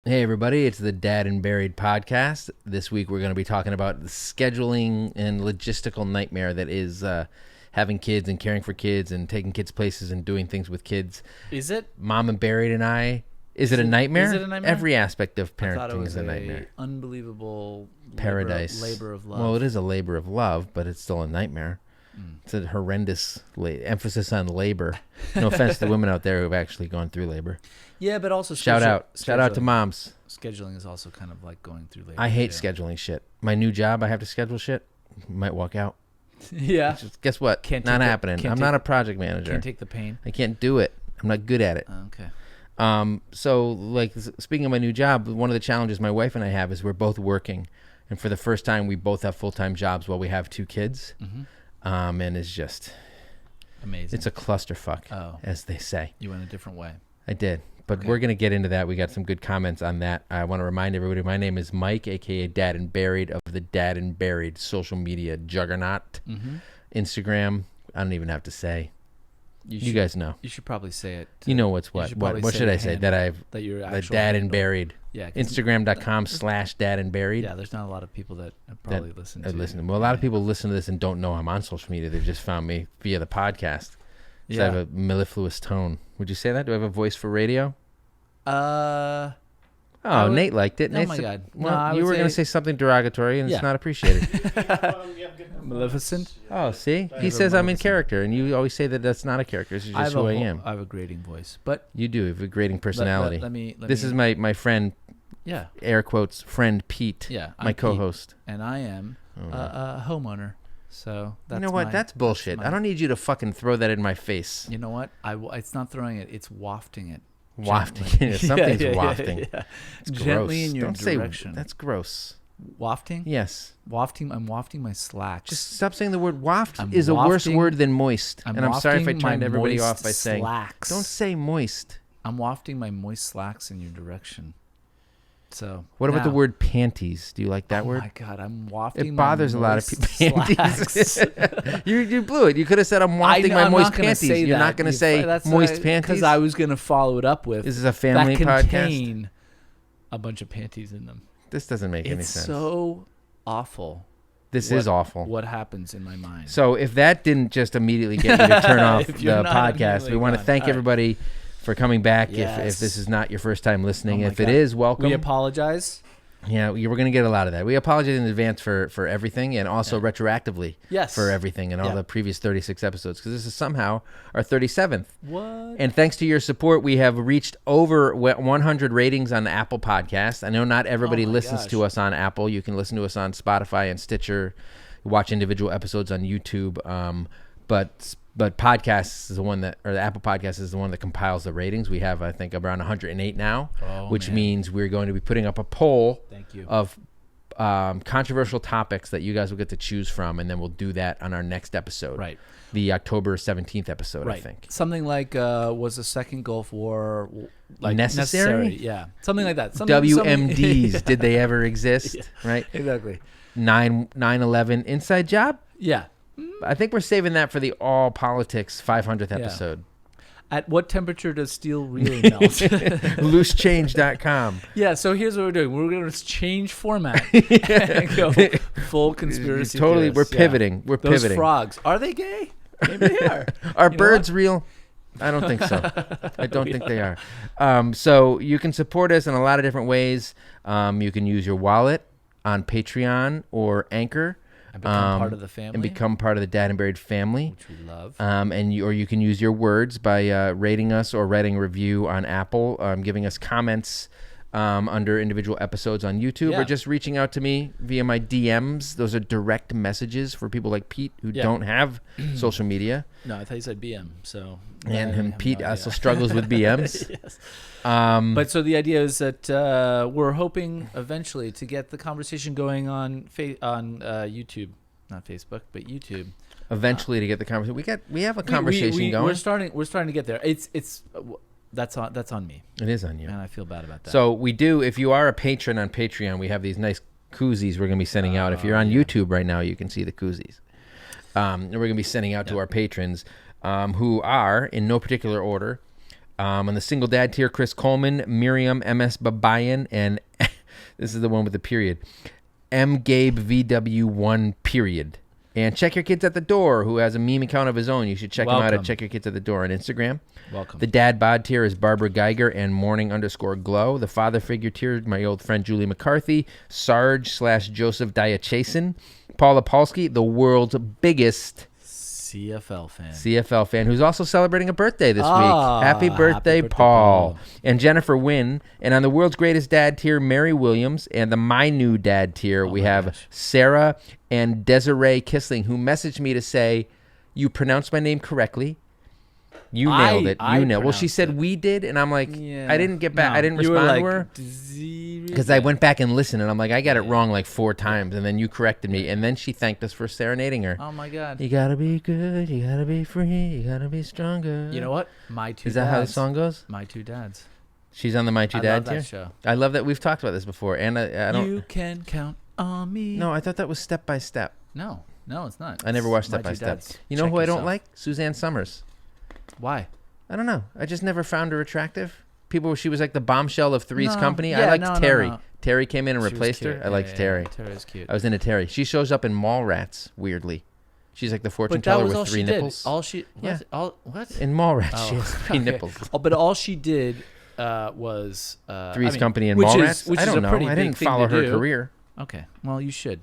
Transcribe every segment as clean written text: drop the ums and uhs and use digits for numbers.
Hey everybody, it's the Dad and Buried podcast. This week we're going to be talking about the scheduling and logistical nightmare that is having kids and caring for kids and taking kids places and doing things with kids. Is it? Mom and Buried and I. Is it a nightmare? Is it a nightmare? Every aspect of I thought it parenting was is a nightmare. Unbelievable Paradise. labor of love. Well, it is a labor of love, but it's still a nightmare. It's a horrendous emphasis on labor. No offense to women out there who have actually gone through labor. Yeah, but also Shout out to moms. Scheduling is also kind of like going through labor. I hate scheduling shit. My new job, I have to schedule shit. Might walk out. Yeah. Guess what? Not happening. I'm not a project manager. Can't take the pain. I can't do it. I'm not good at it. Okay. So, like, speaking of my new job, one of the challenges my wife and I have is we're both working. And for the first time, we both have full-time jobs while we have two kids. Mm-hmm. And it's just... amazing. It's a clusterfuck, as they say. You went a different way. I did. But we're going to get into that. We got some good comments on that. I want to remind everybody, my name is Mike, a.k.a. Dad and Buried of the Dad and Buried social media juggernaut. Mm-hmm. Instagram, I don't even have to say. You guys know. You should probably say it. You know what's what. What should I say? That you're the Dad and Buried. Yeah. Instagram.com/Dad and Buried. Yeah, there's not a lot of people that probably listen to it. Well, a lot of people listen to this and don't know I'm on social media. They've just found me via the podcast. So I have a mellifluous tone. Would you say that? Do I have a voice for radio? Nate liked it. Oh my God. Well, you were going to say something derogatory, and it's not appreciated. Maleficent? Oh, see? He says I'm in character, and you always say that that's not a character. This is just who I am. I have a grating voice. But you do. You have a grating personality. This is my friend, air quotes, friend Pete, my co-host. Pete, and I am a homeowner. So that's you know what? That's bullshit. I don't need you to fucking throw that in my face. You know what? It's not throwing it. It's wafting it. Wafting it. Something's wafting. Yeah. It's gently gross. in your Don't direction. Say that's gross. Wafting? Yes. Wafting. I'm wafting my slacks. Just stop saying the word waft. Is a worse word than moist. And I'm sorry if I turned everybody off by saying slacks. Don't say moist. I'm wafting my moist slacks in your direction. So what about the word panties? Do you like that word? Oh my God, I'm wafting. It bothers a lot of people. Panties. you blew it. You could have said I'm wafting my moist panties. You're not going to say moist panties because I was going to follow it up with. This is a family that podcast. Contain a bunch of panties in them. This doesn't make any sense. It's so awful. This is awful. What happens in my mind? So if that didn't just immediately get you to turn off the podcast, we want to thank everybody for coming back. If this is not your first time listening, if it is, welcome. We apologize. Yeah, we're going to get a lot of that. We apologize in advance for everything, and also retroactively for everything and all the previous 36 episodes, because this is somehow our 37th. What? And thanks to your support, we have reached over 100 ratings on the Apple Podcast. I know not everybody listens to us on Apple. You can listen to us on Spotify and Stitcher, watch individual episodes on YouTube, but podcasts is the one the Apple Podcast is the one that compiles the ratings. We have, I think, around 108 now, which means we're going to be putting up a poll of controversial topics that you guys will get to choose from, and then we'll do that on our next episode. Right. The October 17th episode, right. I think. Something like, was the second Gulf War necessary? Yeah. Something like that. WMDs, did they ever exist? Right? Exactly. 9/11 inside job? Yeah. I think we're saving that for the All Politics 500th episode. At what temperature does steel really melt? Loosechange.com. Yeah, so here's what we're doing. We're going to change format and go full conspiracy Totally, we're pivoting. Yeah. We're Those pivoting. Frogs, are they gay? Maybe they are. Are birds real? I don't think so. I don't think they are. So you can support us in a lot of different ways. You can use your wallet on Patreon or Anchor. And become part of the family. And become part of the Dad and Buried family. Which we love. Or you can use your words by rating us or writing a review on Apple, giving us comments under individual episodes on YouTube, or just reaching out to me via my DMs. Those are direct messages for people like Pete who don't have social media. No, I thought you said BM. So and Pete also struggles with BMs. Yes. But so the idea is that we're hoping eventually to get the conversation going on YouTube, not Facebook, but YouTube. Eventually to get the conversation, we have a conversation going. We're starting to get there. That's on me. It is on you, and I feel bad about that. So we do. If you are a patron on Patreon, we have these nice koozies we're going to be sending out. If you're on YouTube right now, you can see the koozies. And we're going to be sending out to our patrons, who are in no particular order. On the single dad tier, Chris Coleman, Miriam MS Babayan, and this is the one with the period, M Gabe VW1 period. And Check Your Kids at the Door, who has a meme account of his own. You should check him out at Check Your Kids at the Door on Instagram. Welcome. The dad bod tier is Barbara Geiger and Morning_Glow. The father figure tier, my old friend Julie McCarthy, Sarge/Joseph Diachason, Paula Polsky, the world's biggest CFL fan, who's also celebrating a birthday this week. Happy birthday, Paul. And Jennifer Wynn. And on the world's greatest dad tier, Mary Williams. And the My New Dad tier, we have Sarah and Desiree Kissling, who messaged me to say, you pronounced my name correctly. You nailed it. You nailed it. Well, she said we did, and I'm like, I didn't get back. I didn't respond to her because I went back and listened, and I'm like, I got it wrong like 4 times, and then you corrected me, and then she thanked us for serenading her. Oh my God! You gotta be good. You gotta be free. You gotta be stronger. You know what? My Two Dads. Is that how the song goes? My Two Dads. She's on the My Two Dads tier. I love that show. I love that we've talked about this before, and I don't. You can count on me. No, I thought that was Step by Step. No, it's not. I never watched Step by Step. You know who I don't like? Suzanne Summers. Why? I don't know. I just never found her attractive. She was like the bombshell of Three's Company. Yeah, I liked Terry. No. Terry came in and replaced her. I liked Terry. Terry's cute. I was into Terry. She shows up in Mallrats, weirdly. She's like the fortune teller with 3 nipples. What? In Mallrats, she has 3 nipples. But all she did was Three's Company and Mallrats. I don't know. I didn't follow her career. Okay. Well, you should.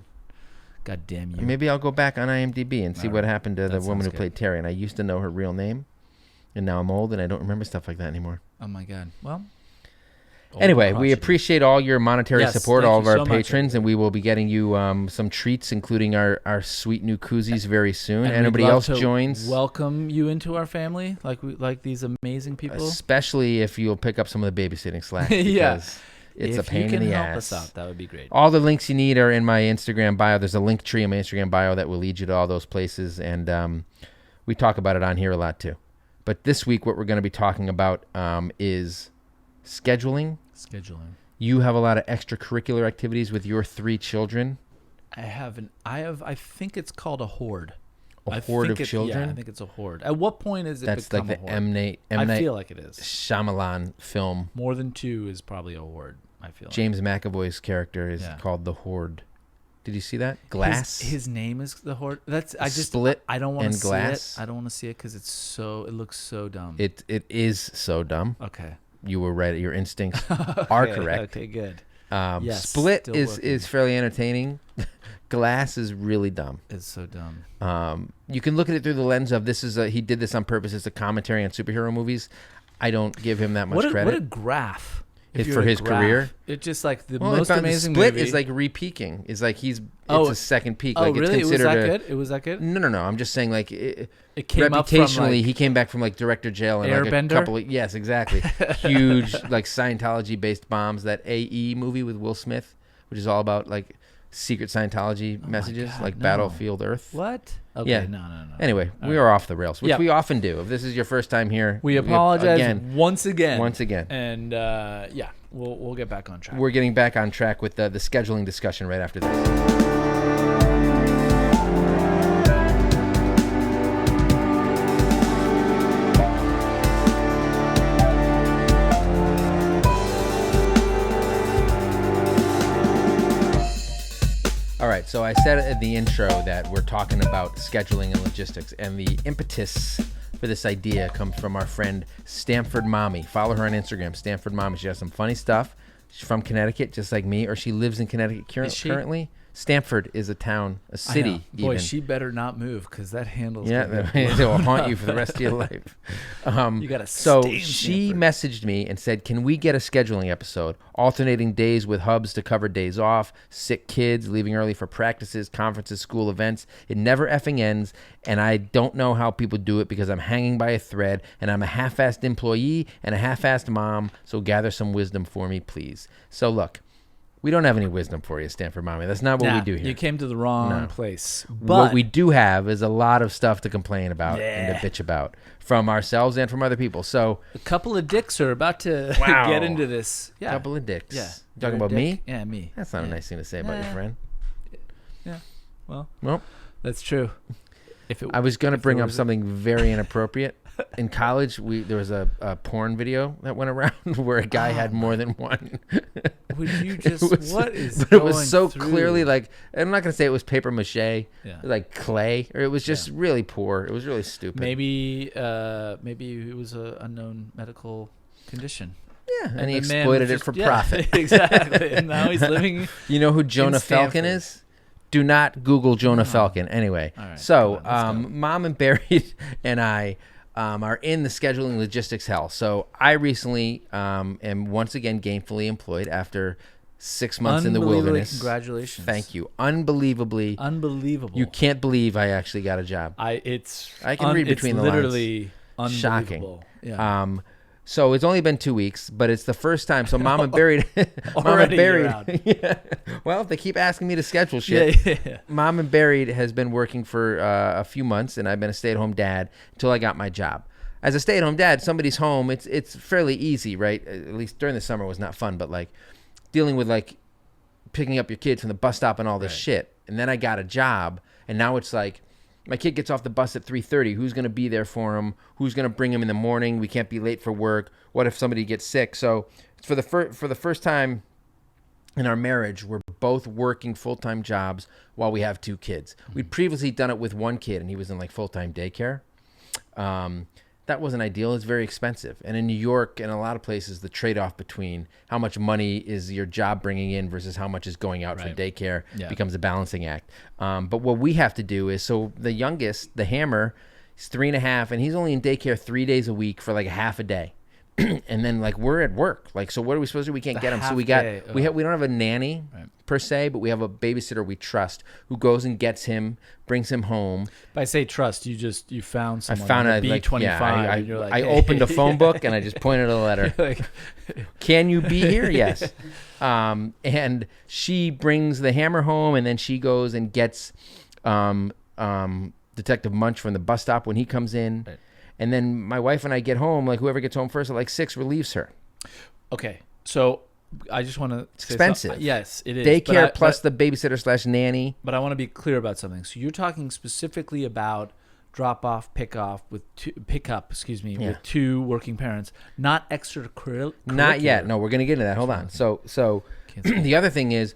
God damn you. Maybe I'll go back on IMDb and see what happened to the woman who played Terry. And I used to know her real name. And now I'm old and I don't remember stuff like that anymore. Oh, my God. Well. Anyway, we appreciate all your monetary support, all of our patrons, and we will be getting you some treats, including our sweet new koozies very soon. And anybody else joins, welcome you into our family, like these amazing people. Especially if you'll pick up some of the babysitting slack. Because it's a pain in the ass. If you can help us out, that would be great. All the links you need are in my Instagram bio. There's a link tree in my Instagram bio that will lead you to all those places, and we talk about it on here a lot too. But this week, what we're going to be talking about is scheduling. You have a lot of extracurricular activities with your 3 children. I think it's called a horde. A horde of children? Yeah, I think it's a horde. At what point is it That's become like a the horde? I feel like it is. Shyamalan film. More than 2 is probably a horde, I feel James McAvoy's character is called the Horde. Did you see that? Glass. His name is the Horde. Split. I don't want to see Glass. it. I don't want to see it because it looks so dumb. It is so dumb. Okay. You were right. Your instincts are correct. Okay, good. Yes, Split is fairly entertaining. Glass is really dumb. It's so dumb. You can look at it through the lens of he did this on purpose. It's a commentary on superhero movies. I don't give him that much credit. What a graph. It's for his career. It's just like the most amazing Split movie. is like re-peaking. It's like it's a second peak. Oh, like really? It's It was that good? No. I'm just saying, like, it came up from, reputationally, he came back from like director jail and like a couple of yes, exactly. Huge like Scientology-based bombs. That AE movie with Will Smith, which is all about like secret Scientology messages, like Battlefield Earth. What? Okay, yeah. No. Anyway, we are off the rails, which we often do. If this is your first time here, we apologize once again. And we'll get back on track. We're getting back on track with the scheduling discussion right after this. All right, so I said in the intro that we're talking about scheduling and logistics, and the impetus for this idea comes from our friend Stanford Mommy. Follow her on Instagram, Stanford Mommy. She has some funny stuff. She's from Connecticut, just like me, or she lives in Connecticut currently. Stanford is a town, a city. Boy, she better not move because that handle's it will haunt you for the rest of your life. You gotta so she messaged me and said, "Can we get a scheduling episode, alternating days with hubs to cover days off, sick kids, leaving early for practices, conferences, school events? It never effing ends, and I don't know how people do it because I'm hanging by a thread, and I'm a half-assed employee and a half-assed mom. So gather some wisdom for me, please." So look. We don't have any wisdom for you, Stanford Mommy. That's not what we do here. You came to the wrong place. But what we do have is a lot of stuff to complain about and to bitch about from ourselves and from other people. So a couple of dicks are about to get into this. Yeah. A couple of dicks. Yeah. You talking about me? Yeah, me. That's not a nice thing to say about your friend. Yeah. Well, Well, that's true. I was going to bring up something very inappropriate. in college, there was a porn video that went around where a guy had more than one. Would you just what is? But it was so through? clearly like, I'm not gonna say it was paper mache, like clay, or it was just really poor. It was really stupid. Maybe it was a unknown medical condition. Yeah, and he exploited it for profit. Exactly. And now he's living. You know who Jonah Falcon is? Do not Google Jonah Falcon. Anyway, right, so Mom and Barry and I are in the scheduling logistics hell. So I recently am once again gainfully employed after 6 months in the wilderness. Congratulations. Thank you. Unbelievably. Unbelievable. You can't believe I actually got a job. I can read between the lines. Literally Shocking. Yeah. So it's only been 2 weeks, but it's the first time. So Mom and Barry, Yeah. Well, if they keep asking me to schedule shit. Yeah. Mom and Barry has been working for a few months, and I've been a stay-at-home dad until I got my job. As a stay-at-home dad, somebody's home. It's fairly easy, right? At least during the summer was not fun, but like dealing with like picking up your kids from the bus stop and all this shit. And then I got a job, and now it's like, my kid gets off the bus at 3:30. Who's going to be there for him? Who's going to bring him in the morning? We can't be late for work. What if somebody gets sick? So for the first time in our marriage, we're both working full-time jobs while we have 2 kids. We'd previously done it with 1 kid, and he was in like full-time daycare. That wasn't ideal. It's very expensive. And in New York and a lot of places, the trade-off between how much money is your job bringing in versus how much is going out for daycare becomes a balancing act. But what we have to do is, so the youngest, the Hammer, he's 3.5, and he's only in daycare 3 days a week for like a half a day. And then like we're at work. Like, so what are we supposed to do? We can't get him. So we don't have a nanny per se, but we have a babysitter we trust who goes and gets him, brings him home. By say trust, you found someone. I found a B25. I opened a phone book and I just pointed a letter. Can you be here? Yes. And she brings the Hammer home, and then she goes and gets Detective Munch from the bus stop when he comes in. Right. And then my wife and I get home, like whoever gets home first at like 6 relieves her. Okay. So I just want to... It's expensive. Yes, it is. Daycare plus the babysitter / nanny. But I want to be clear about something. So you're talking specifically about drop-off, pickup with 2 working parents, not extracurricular. Not yet. No, we're going to get into that. Hold on. So the other thing is,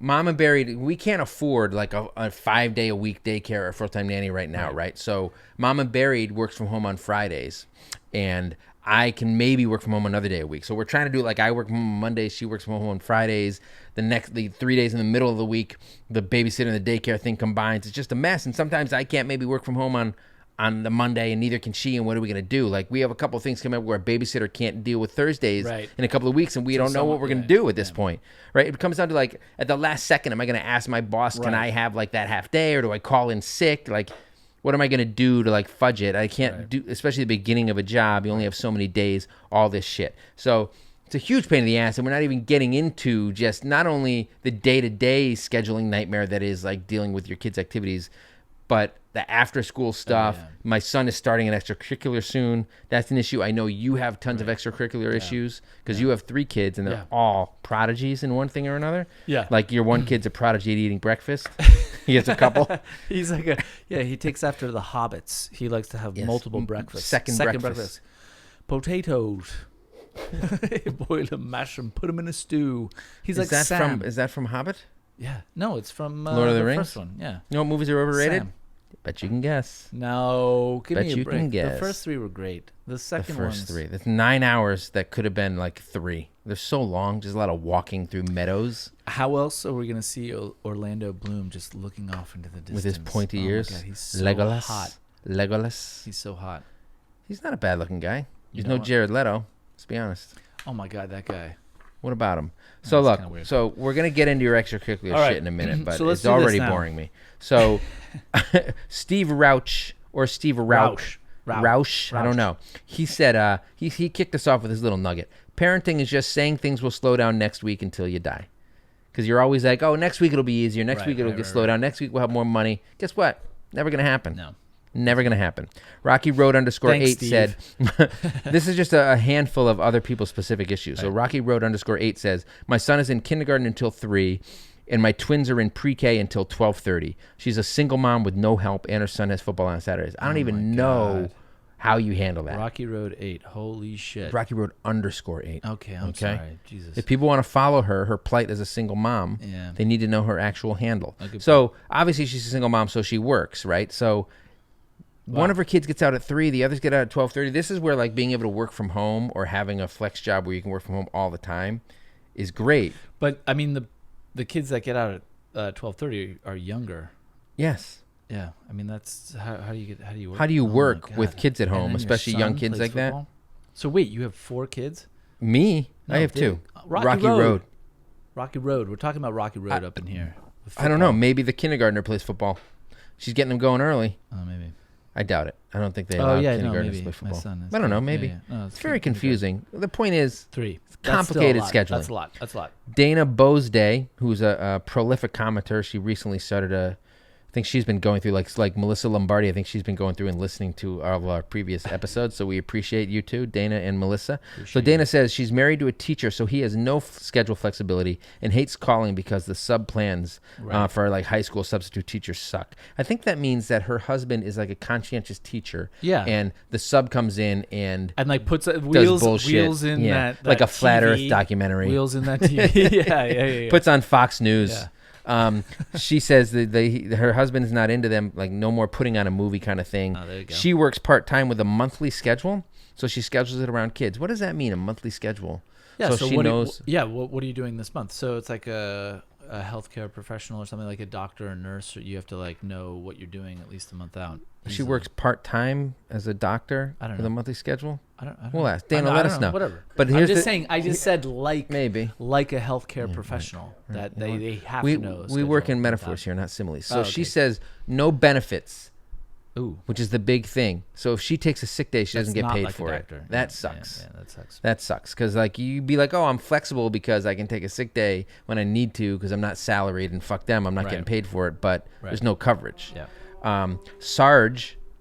Mom and Barry, we can't afford like a 5-day-a-week daycare or full-time nanny right now, right? So Mom and Barry works from home on Fridays, and I can maybe work from home another day a week. So we're trying to do like I work from home on Mondays, she works from home on Fridays. The 3 days in the middle of the week, the babysitter and the daycare thing combines. It's just a mess, and sometimes I can't maybe work from home on the Monday, and neither can she, and what are we going to do? Like, we have a couple of things coming up where a babysitter can't deal with Thursdays in a couple of weeks, and we don't know what we're going to do at this point, right? It comes down to, like, at the last second, am I going to ask my boss, can I have, like, that half day, or do I call in sick? Like, what am I going to do to, like, fudge it? I can't do, especially the beginning of a job, you only have so many days, all this shit. So it's a huge pain in the ass, and we're not even getting into just not only the day-to-day scheduling nightmare that is, like, dealing with your kids' activities, but the after-school stuff. My son is starting an extracurricular soon. That's an issue. I know you have tons of extracurricular issues because you have 3 kids, and they're all prodigies in one thing or another. Yeah. Like your one kid's a prodigy at eating breakfast. He gets a couple. He's like he takes after the hobbits. He likes to have multiple breakfasts. Second breakfast. Potatoes. Boil them, mash them, put them in a stew. He's like Sam. Is that from Hobbit? Yeah. No, it's from Lord of the Rings? First one. Yeah. You know what movies are overrated? Sam. Bet you can guess. No, give me a break. Can guess. The first 3 were great. The first 3. That's 9 hours that could have been like 3. They're so long. Just a lot of walking through meadows. How else are we going to see Orlando Bloom just looking off into the distance? With his pointy ears. God, he's so hot. Legolas. He's so hot. He's not a bad looking guy. He's no Jared Leto. Let's be honest. Oh my God, that guy. What about him? So look, so we're going to get into your extracurricular shit in a minute, but so it's already boring me. So Steve Rauch, I don't know. He said, he kicked us off with his little nugget. Parenting is just saying things will slow down next week until you die. Because you're always like, oh, next week it'll be easier. Next week it'll slow down. Next week we'll have more money. Guess what? Never going to happen. No. Never going to happen. Rocky Road _8 said, this is just a handful of other people's specific issues. So Rocky Road _8 says, my son is in kindergarten until 3, and my twins are in pre-K until 12:30. She's a single mom with no help, and her son has football on Saturdays. I don't even know how you handle that. Rocky Road 8. Holy shit. Rocky Road _8. Okay, I'm sorry. Jesus. If people want to follow her plight as a single mom, they need to know her actual handle. So obviously she's a single mom, so she works, right? So one of her kids gets out at 3, the others get out at 12:30. This is where like being able to work from home or having a flex job where you can work from home all the time is great. But I mean, the kids that get out at 12:30 are younger. Yes. Yeah, I mean that's how do you work? How do you work with kids at home, especially young kids like that? So wait, you have 4 kids? Me? No, I have 2. Rocky Road. Rocky Road. We're talking about Rocky Road up in here. I don't know. Maybe the kindergartner plays football. She's getting them going early. Oh, maybe. I doubt it. I don't think they allow kindergartners to play football. My son is I don't know. Maybe. Yeah. No, it's very confusing. The point is 3. It's complicated scheduling. That's a lot. That's a lot. Dana Bosday, who's a prolific commenter, she recently started I think she's been going through like Melissa Lombardi. I think she's been going through and listening to all of our previous episodes. So we appreciate you too, Dana and Melissa. So Dana says she's married to a teacher, so he has no schedule flexibility and hates calling because the sub plans for like high school substitute teachers suck. I think that means that her husband is like a conscientious teacher. Yeah. And the sub comes in and like puts wheels in that like a flat TV, Earth documentary. Wheels in that TV. yeah. Puts on Fox News. Yeah. She says that her husband's not into them, like no more putting on a movie kind of thing. Oh, there you go. She works part-time with a monthly schedule, so she schedules it around kids. What does that mean, a monthly schedule? Yeah, so she knows. What are you doing this month? So it's like a healthcare professional or something, like a doctor or nurse, or you have to like know what you're doing at least a month out. She works part-time as a doctor with a monthly schedule? I don't we'll know. ask. Dana, let us know. Whatever. But I'm just saying, I just said maybe like a healthcare professional that they have to know. We work in metaphors here, not similes. So she says no benefits, which is the big thing. So if she takes a sick day, she doesn't get paid for it. That sucks. Yeah, that sucks. That sucks because like you'd be like, oh, I'm flexible because I can take a sick day when I need to because I'm not salaried and fuck them, I'm not getting paid for it. But there's no coverage. Yeah.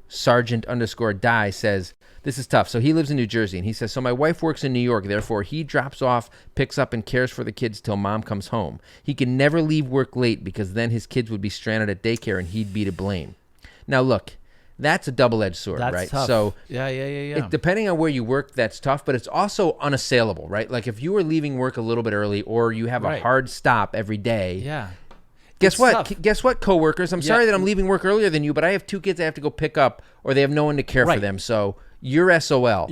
Sergeant_die says, this is tough. So he lives in New Jersey, and he says, so my wife works in New York. Therefore, he drops off, picks up, and cares for the kids till mom comes home. He can never leave work late because then his kids would be stranded at daycare, and he'd be to blame. Now, look, that's a double-edged sword, right? Tough. So yeah. Depending on where you work, that's tough, but it's also unassailable, right? Like if you were leaving work a little bit early or you have a hard stop every day. Yeah. Guess what? Guess what, coworkers? I'm sorry that I'm leaving work earlier than you, but I have 2 kids I have to go pick up, or they have no one to care for them. So you're SOL.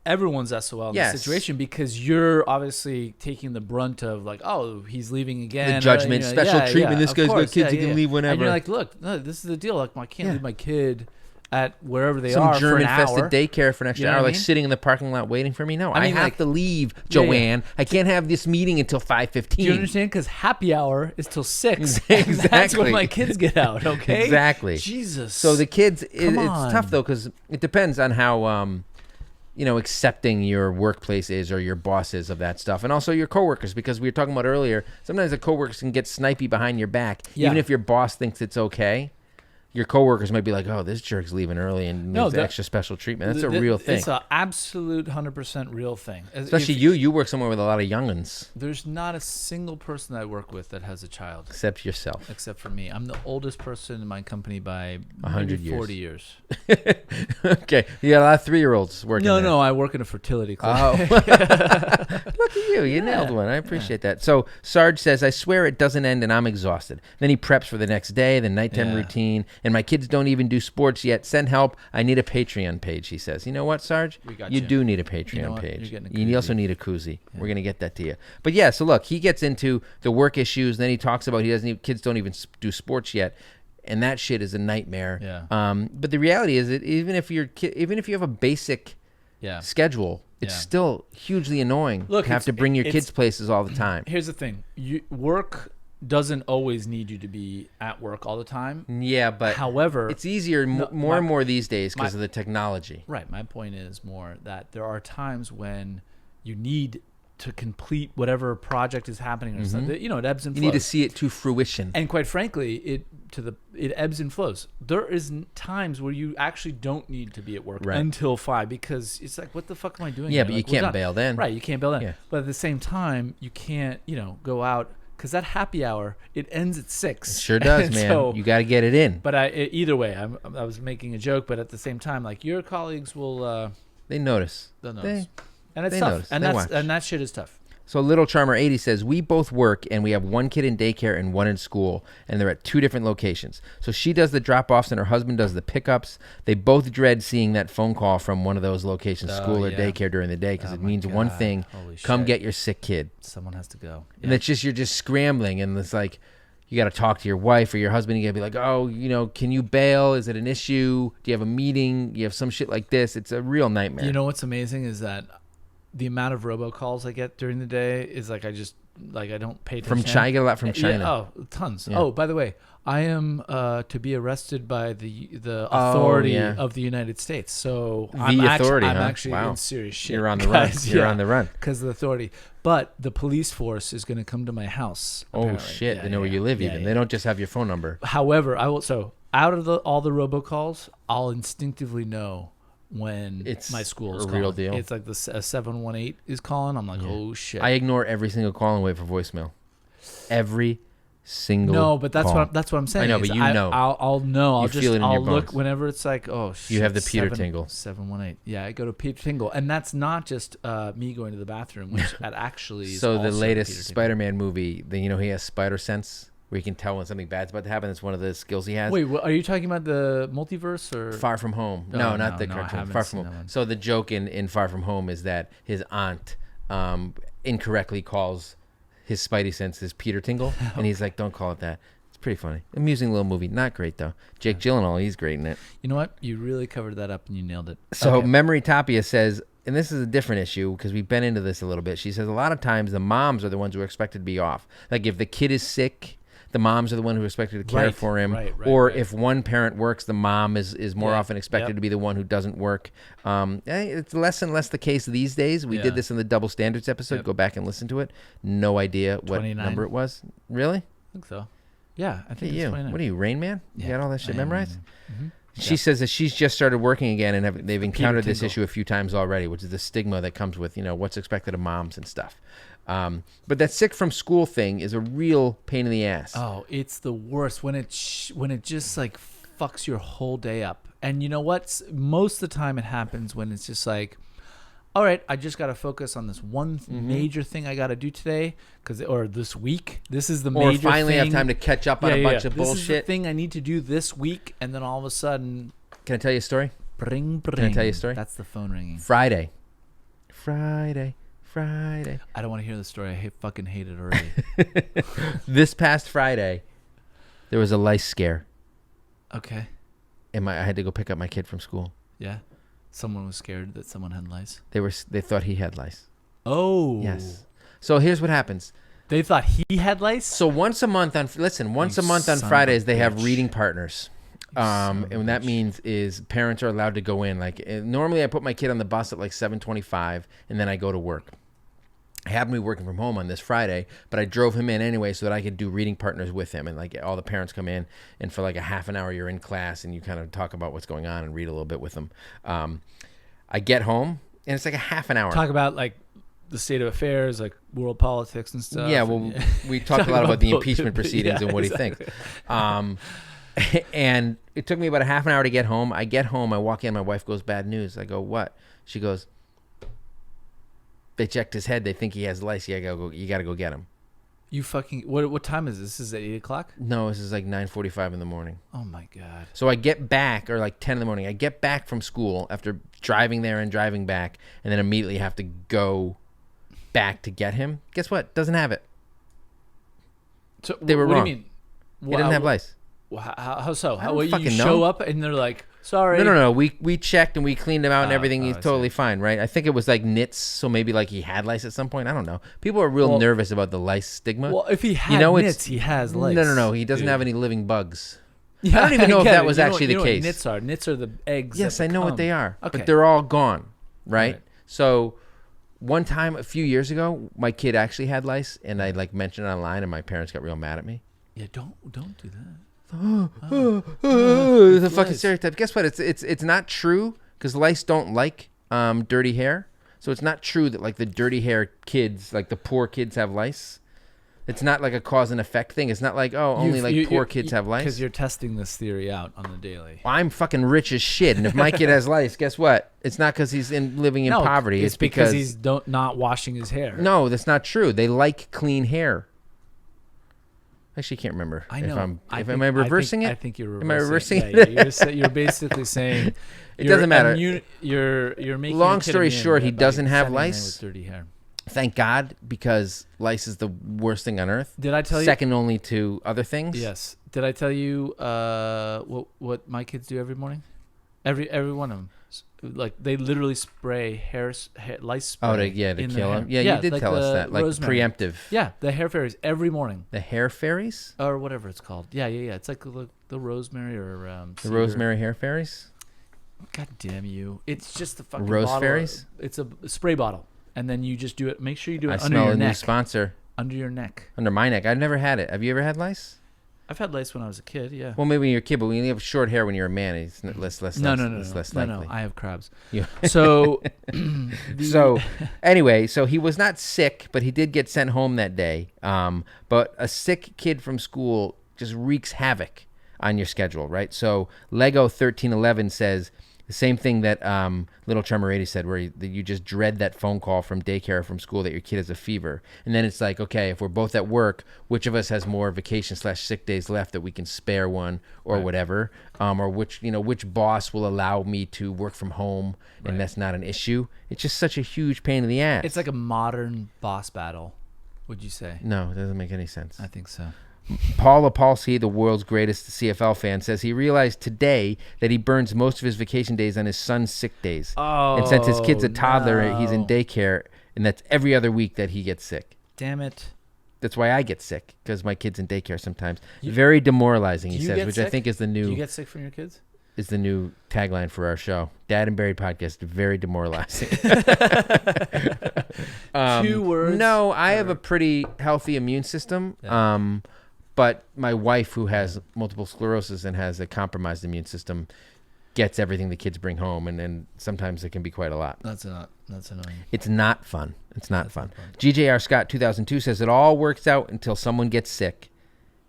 Everyone's SOL in this situation because you're obviously taking the brunt of like, oh, he's leaving again. The judgment, special treatment. This guy's got kids. He can leave whenever. And you're like, look, no, this is the deal. Like, I can't leave my kid at wherever they are for an hour. Some germ-infested daycare for an extra hour, like sitting in the parking lot waiting for me. No, I have to leave, Joanne. I can't have this meeting until 5:15. Do you understand? Because happy hour is till 6. Exactly. That's when my kids get out, okay? Exactly. Jesus. So the kids, it's tough, though, because it depends on how, accepting your workplace is or your boss is of that stuff. And also your coworkers, because we were talking about earlier, sometimes the coworkers can get snipey behind your back. Even if your boss thinks it's okay. Your coworkers might be like, "Oh, this jerk's leaving early and needs extra special treatment." That's a real thing. It's an absolute 100% real thing. Especially you work somewhere with a lot of young'uns. There's not a single person I work with that has a child, except yourself. Except for me, I'm the oldest person in my company by 40 years. Okay, you got a lot of 3-year-olds working. No, I work in a fertility clinic. Oh, look at you! You nailed one. I appreciate that. So Sarge says, "I swear it doesn't end, and I'm exhausted." Then he preps for the next day, the nighttime routine. And my kids don't even do sports yet. Send help. I need a Patreon page, he says. You know what, Sarge? You do need a Patreon page. You also need a koozie. Yeah. We're going to get that to you. But yeah, so look, he gets into the work issues. Then he talks about kids don't even do sports yet. And that shit is a nightmare. Yeah. But the reality is that even if you have a basic schedule, it's still hugely annoying to have to bring your kids places all the time. Here's the thing. Work doesn't always need you to be at work all the time. Yeah, but however, it's easier more and more these days because of the technology. Right. My point is more that there are times when you need to complete whatever project is happening or something. It ebbs and flows. You need to see it to fruition. And quite frankly, it ebbs and flows. There is times where you actually don't need to be at work until 5 because it's like, what the fuck am I doing? Yeah, but you can't bail then. Right, you can't bail then. Yeah. But at the same time, you can't, go out, because that happy hour, it ends at 6. It sure does, man. So, you got to get it in. But either way, I was making a joke, but at the same time, like your colleagues will. They notice. They'll notice. And it's tough. Notice. And that shit is tough. So Little Charmer 80 says, we both work and we have one kid in daycare and one in school, and they're at 2 different locations. So she does the drop-offs and her husband does the pickups. They both dread seeing that phone call from one of those locations, school or daycare during the day, because it means one thing, come get your sick kid. Someone has to go. Yeah. And it's just, you're just scrambling, and it's like, you got to talk to your wife or your husband. You got to be like, oh, can you bail? Is it an issue? Do you have a meeting? You have some shit like this. It's a real nightmare. You know what's amazing is that the amount of robocalls I get during the day is like I don't pay attention. From China, I get a lot from China. Yeah, tons. Yeah. Oh, by the way, I am to be arrested by the authority of the United States. So I'm actually in serious shit. You're on the run. You're on the run because of the authority. But the police force is going to come to my house. Oh shit! Yeah, they know where you live. Even they don't just have your phone number. However, I will. So out of all the robocalls, I'll instinctively know when it's my school is calling. Real deal. It's like the 718 is calling. I'm like, oh shit. I ignore every single call and wait for voicemail. Every single. No, but that's call. That's what I'm saying. I know, but you know. I'll know. I'll look bones. whenever it's like, oh shit. You have the Peter tingle. 718. Yeah, I go to Peter tingle, and that's not just me going to the bathroom, which that actually is. So the latest Spider-Man movie, he has spider sense. Where you can tell when something bad's about to happen. That's one of the skills he has. Wait, are you talking about the multiverse or Far From Home? No, not the cartoon. Far From Home. So the joke in Far From Home is that his aunt incorrectly calls his spidey sense his Peter Tingle, and he's like, "Don't call it that." It's pretty funny, amusing little movie. Not great though. Jake Gyllenhaal, he's great in it. You know what? You really covered that up and you nailed it. So Memory Tapia says, and this is a different issue because we've been into this a little bit. She says a lot of times the moms are the ones who are expected to be off. Like if the kid is sick, the moms are the one who are expected to care for him. Or if one parent works, the mom is more often expected to be the one who doesn't work. It's less and less the case these days. We did this in the Double Standards episode. Go back and listen to it. No idea what 29. number it was. Really? I think so. Yeah, I think it's 29. What are you, Rain Man? You got all that shit memorized? Mm-hmm. She says that she's just started working again, and they've encountered this issue a few times already, which is the stigma that comes with what's expected of moms and stuff. But that sick from school thing is a real pain in the ass. Oh, it's the worst when it just like fucks your whole day up. And you know what? Most of the time it happens when it's just like, all right, I just got to focus on this one major thing I got to do today, or this week. This is the major thing. Or finally have time to catch up on a bunch of bullshit. This is the thing I need to do this week, and then all of a sudden... Can I tell you a story? Bring. Can I tell you a story? That's the phone ringing. Friday. I don't want to hear the story. I fucking hate it already. This past Friday, there was a lice scare. Okay. And I had to go pick up my kid from school. Yeah. Someone was scared that someone had lice. They thought he had lice. Oh. Yes. So here's what happens. They thought he had lice? So once a month on Fridays they have reading partners. And that means is parents are allowed to go in. Like normally I put my kid on the bus at like 7:25 and then I go to work. I happened to be working from home on this Friday, but I drove him in anyway so that I could do reading partners with him. And like all the parents come in, and for like a half an hour you're in class and you kind of talk about what's going on and read a little bit with them. I get home and it's like a half an hour. Talk about like the state of affairs, like world politics and stuff. Yeah, well, we talked a lot about the impeachment proceedings and what he thinks. And it took me about a half an hour to get home. I get home, I walk in, my wife goes, "Bad news." I go, "What?" She goes, "They checked his head. They think he has lice. You gotta go get him." You fucking what time is this? This is at 8 o'clock? No, this is like 9:45 in the morning. Oh my god. So I get back, or like 10 in the morning. I get back from school after driving there and driving back, and then immediately have to go back to get him. Guess what? Doesn't have it. So they were wrong. What do you mean? He didn't have lice. How so? I don't fucking know. Show up and they're like, "Sorry." No. We checked and we cleaned him out and everything. He's totally fine, right? I think it was like nits, so maybe like he had lice at some point. I don't know. People are real nervous about the lice stigma. Well, if he had nits, he has lice. No. He doesn't have any living bugs. Yeah, I don't even know if that was actually the case. Nits are. Nits are the eggs. Yes, I know what they are, but they're all gone, right? So one time a few years ago, my kid actually had lice, and I like mentioned it online, and my parents got real mad at me. Yeah, don't do that. It's a fucking stereotype. Guess what? It's not true because lice don't like dirty hair. So it's not true that like the dirty hair kids, like the poor kids, have lice. It's not like a cause and effect thing. It's not like, oh, only poor kids have lice. Because you're testing this theory out on the daily. Well, I'm fucking rich as shit, and if my kid has lice, guess what? It's not because he's living in poverty. It's because he's not washing his hair. No, that's not true. They like clean hair. Actually, can't remember. I know. Am I reversing it? I think you're reversing. Am I reversing it? You're basically saying it doesn't matter. You're making. Long story short, he doesn't have lice. With dirty hair. Thank God, because lice is the worst thing on earth. Did I tell you? Second only to other things. Yes. Did I tell you what my kids do every morning? Every one of them. Like they literally spray lice spray. Oh, to kill them. Yeah, you did tell us that. Like rosemary. Preemptive. Yeah, the hair fairies every morning. The hair fairies? Or whatever it's called. Yeah. It's like the rosemary or the rosemary hair fairies. God damn you! It's just the fucking rose bottle. Fairies. It's a spray bottle, and then you just do it. Make sure you do it under your your neck. New sponsor. Under your neck. Under my neck. I've never had it. Have you ever had lice? I've had lice when I was a kid. Yeah. Well, maybe when you're a kid, but when you have short hair when you're a man, it's less likely. No. I have crabs. Yeah. So. Anyway, so he was not sick, but he did get sent home that day. But a sick kid from school just wreaks havoc on your schedule, right? So Lego 1311 says the same thing that Little Tremorati said, where you just dread that phone call from daycare or from school that your kid has a fever. And then it's like, okay, if we're both at work, which of us has more vacation/sick days left that we can spare one or whatever, or which boss will allow me to work from home and that's not an issue. It's just such a huge pain in the ass. It's like a modern boss battle, would you say? No, it doesn't make any sense. I think so. Paul Apolsky, the world's greatest CFL fan, says he realized today that he burns most of his vacation days on his son's sick days. Oh, and since his kid's a toddler, he's in daycare, and that's every other week that he gets sick. Damn it. That's why I get sick, because my kid's in daycare sometimes. Very demoralizing, he says, which sick? I think is the new... Do you get sick from your kids? Is the new tagline for our show. Dad and Buried Podcast, very demoralizing. 2 words. No, I have a pretty healthy immune system. Yeah. But my wife, who has multiple sclerosis and has a compromised immune system, gets everything the kids bring home, and then sometimes it can be quite a lot. That's annoying. It's not fun. It's not fun. GJR Scott 2002 says it all works out until someone gets sick.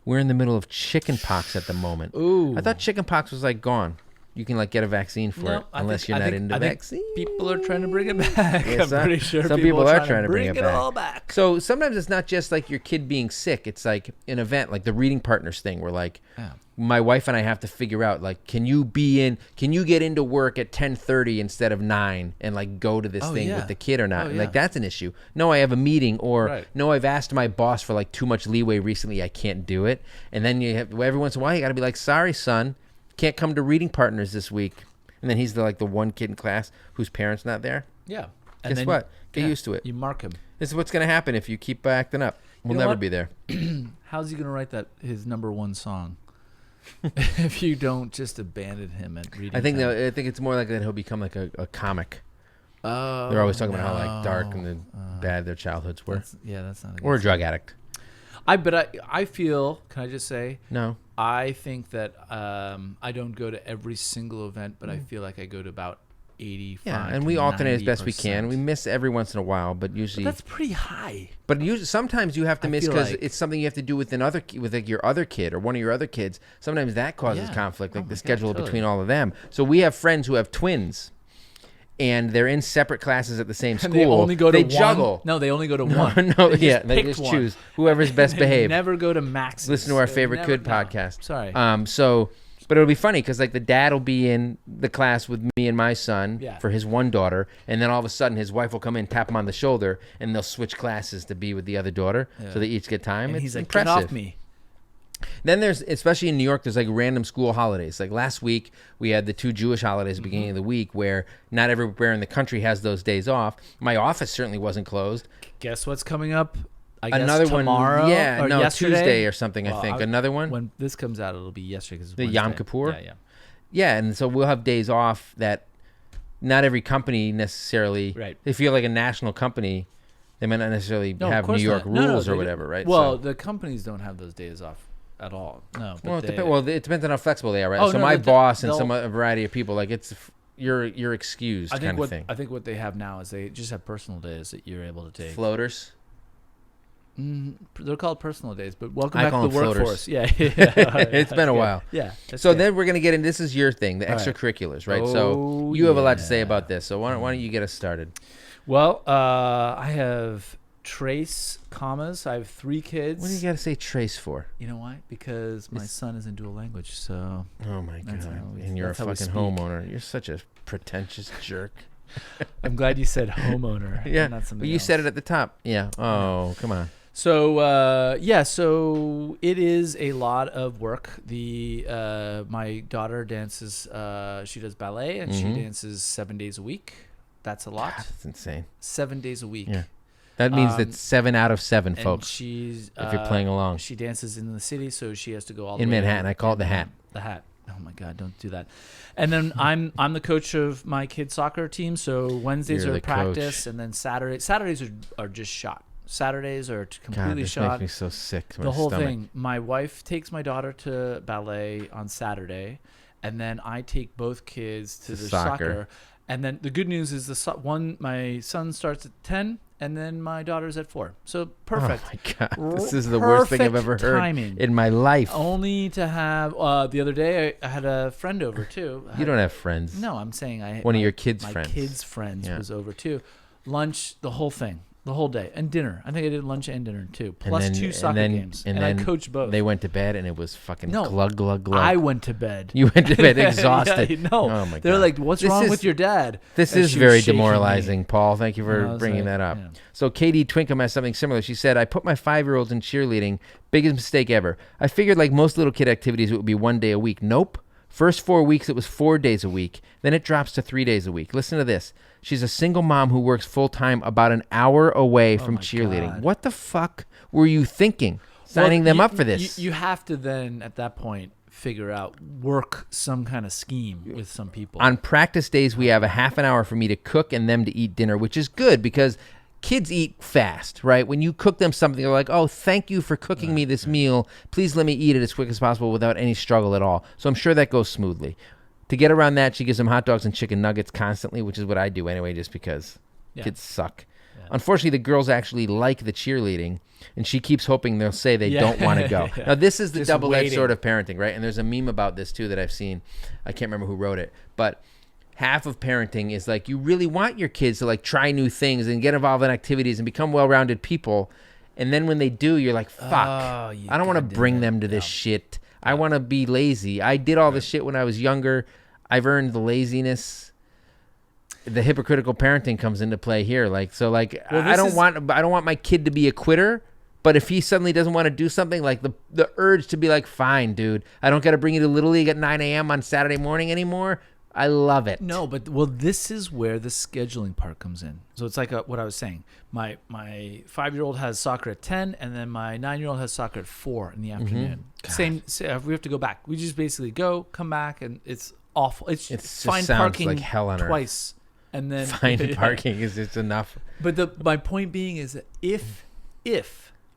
We're in the middle of chicken pox at the moment. Ooh. I thought chicken pox was like gone. You can like get a vaccine for it unless you're not into vaccine. People are trying to bring it back. Yeah, I'm pretty sure some people are trying to bring it back. All back. So sometimes it's not just like your kid being sick. It's like an event, like the reading partners thing, where like my wife and I have to figure out like, can you get into work at 10:30 instead of 9 and like go to this thing with the kid or not? Like that's an issue. No, I have a meeting, or no, I've asked my boss for like too much leeway recently. I can't do it. And then you have every once in a while you got to be like, sorry, son. Can't come to reading partners this week. And then he's the one kid in class whose parents not there. Yeah. And guess what? Get used to it. You mark him. This is what's going to happen if you keep acting up. We'll never be there. How's he going to write his number one song if you don't just abandon him at reading? I think it's more likely that he'll become like a comic. Oh, they're always talking about how like dark and bad their childhoods were. That's not. Or a drug addict. I feel. Can I just say? No. I think that I don't go to every single event, but I feel like I go to about 85. Yeah, and we alternate as best we can. We miss every once in a while, but usually that's pretty high. But sometimes you have to miss because it's something you have to do with like your other kid or one of your other kids. Sometimes that causes conflict, like the schedule between all of them. So we have friends who have twins, and they're in separate classes at the same school. They only go to one. Juggle. No, they only go to one. They just choose whoever's best behaved. Never go to Max. Listen to our favorite kid podcast. Sorry. But it'll be funny because like the dad will be in the class with me and my son for his one daughter, and then all of a sudden his wife will come in, tap him on the shoulder, and they'll switch classes to be with the other daughter, so they each get time. And he's like, impressive. "Get off me." Then there's, especially in New York, there's like random school holidays. Like last week, we had the 2 Jewish holidays at the beginning of the week where not everywhere in the country has those days off. My office certainly wasn't closed. Guess what's coming up? Another tomorrow? One. Yeah, or no, yesterday? Tuesday or something, I think. Another one? When this comes out, it'll be yesterday. Cause it's the Wednesday. Yom Kippur? Yeah. Yeah, and so we'll have days off that not every company necessarily, if you're like a national company, they might not necessarily have New York rules or whatever, right? Well, the companies don't have those days off at all. No. Well, it depends on how flexible they are, right? My boss and a variety of people, like you're excused kind of thing. I think what they have now is they just have personal days that you're able to take. Floaters? They're called personal days, but welcome I back call to the them floaters. workforce. Yeah. It's been a while. Yeah. So then we're going to get in. This is your thing, the All right. extracurriculars, right? Oh, So you have a lot to say yeah. about this. So why don't you get us started? Well, I have trace commas. I have 3 kids. What do you got to say trace for? You know why? Because my son is in dual language. So. Oh, my God. how And you're a that's how we fucking speak. homeowner. You're such a pretentious jerk. I'm glad you said homeowner. Yeah. Not something You else. said it at the top. Yeah. Oh, come on. So so it is a lot of work. My daughter dances. She does ballet and she dances 7 days a week. That's a lot. God, that's insane. 7 days a week. Yeah. That means that's 7 out of 7, And folks. she's if you're playing along she dances in the city, so she has to go all the in way Manhattan, I call it the hat. The hat. Oh my God! Don't do that. And then I'm the coach of my kids' soccer team. So Wednesdays You're are the practice, coach. and then Saturdays are just shot. Saturdays are God, completely this shot. makes me so sick. to my The whole stomach. thing. My wife takes my daughter to ballet on Saturday, and then I take both kids to the soccer. And then the good news is my son starts at 10, and then my daughter's at 4. So perfect. Oh my God, this is the worst thing I've ever heard timing. in my life. Only to have the other day I had a friend over too. You don't have friends. No, I'm saying One of your kids' my friends. kids' friends Yeah. was over too. Lunch, the whole thing. The whole day. And dinner. I think I did lunch and dinner too. Plus 2 soccer games. And I coached both. They went to bed and it was fucking No, glug, glug, glug. I went to bed. You went to bed exhausted. Yeah, no. Oh my They're God. like, what's wrong with your dad? This And is she was very shaking me. demoralizing, Paul. Thank you And I for was bringing like, that up. yeah. So Katie Twinkum has something similar. She said, I put my 5-year-olds in cheerleading. Biggest mistake ever. I figured like most little kid activities, it would be 1 day a week. Nope. First 4 weeks, it was 4 days a week. Then it drops to 3 days a week. Listen to this. She's a single mom who works full-time about an hour away from my cheerleading. God. What the fuck were you thinking? Signing them up for this. You have to then, at that point, figure out, work some kind of scheme with some people. On practice days, we have a half an hour for me to cook and them to eat dinner, which is good because kids eat fast, right? When you cook them something, they're like, oh, thank you for cooking me this meal. Please let me eat it as quick as possible without any struggle at all. So I'm sure that goes smoothly. To get around that, she gives them hot dogs and chicken nuggets constantly, which is what I do anyway, just because kids suck. Yeah. Unfortunately, the girls actually like the cheerleading, and she keeps hoping they'll say they don't want to go. Now, this is the Just double-edged waiting. sort of parenting, right? And there's a meme about this, too, that I've seen. I can't remember who wrote it, but half of parenting is like you really want your kids to like try new things and get involved in activities and become well-rounded people. And then when they do, you're like, fuck, I don't want to bring them to this shit. I want to be lazy. I did all this shit when I was younger. I've earned the laziness. The hypocritical parenting comes into play here. Like, so like, I don't want my kid to be a quitter. But if he suddenly doesn't want to do something, like the urge to be like, fine, dude, I don't got to bring you to Little League at 9 a.m. on Saturday morning anymore. I love it. No, but this is where the scheduling part comes in. So it's like what I was saying. My 5-year-old has soccer at 10, and then my 9-year-old has soccer at 4 in the afternoon. Same. We have to go back. We just basically go, come back, and it's awful. It's find parking like hell on twice, and then find parking is just enough. But my point being is that if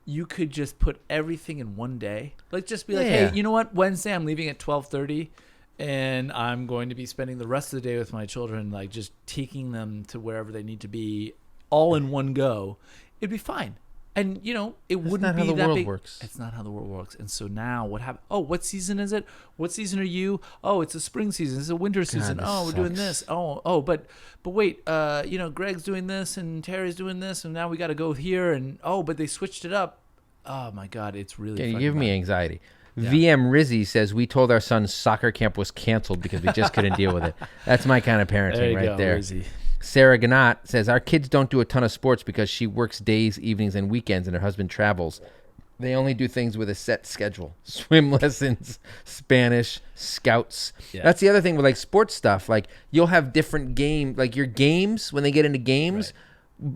you could just put everything in one day, like just be like, hey, you know what? Wednesday I'm leaving at 12:30. And I'm going to be spending the rest of the day with my children, like just taking them to wherever they need to be all in one go. It'd be fine. And, it wouldn't be that big. That's not how the world works. It's not how the world works. And so now what happened? Oh, what season is it? What season are you? Oh, it's a spring season. It's a winter season. Oh, we're doing this. Oh, but wait, Greg's doing this and Terry's doing this. And now we got to go here. And, but they switched it up. Oh, my God. It's really you give me anxiety. Yeah. VM Rizzi says, we told our son's soccer camp was canceled because we just couldn't deal with it. That's my kind of parenting right there. Rizzi. Sarah Gannat says, our kids don't do a ton of sports because she works days, evenings, and weekends, and her husband travels. They only do things with a set schedule. Swim lessons, Spanish, scouts. Yeah. That's the other thing with like sports stuff. Like you'll have different games, like your games, when they get into games,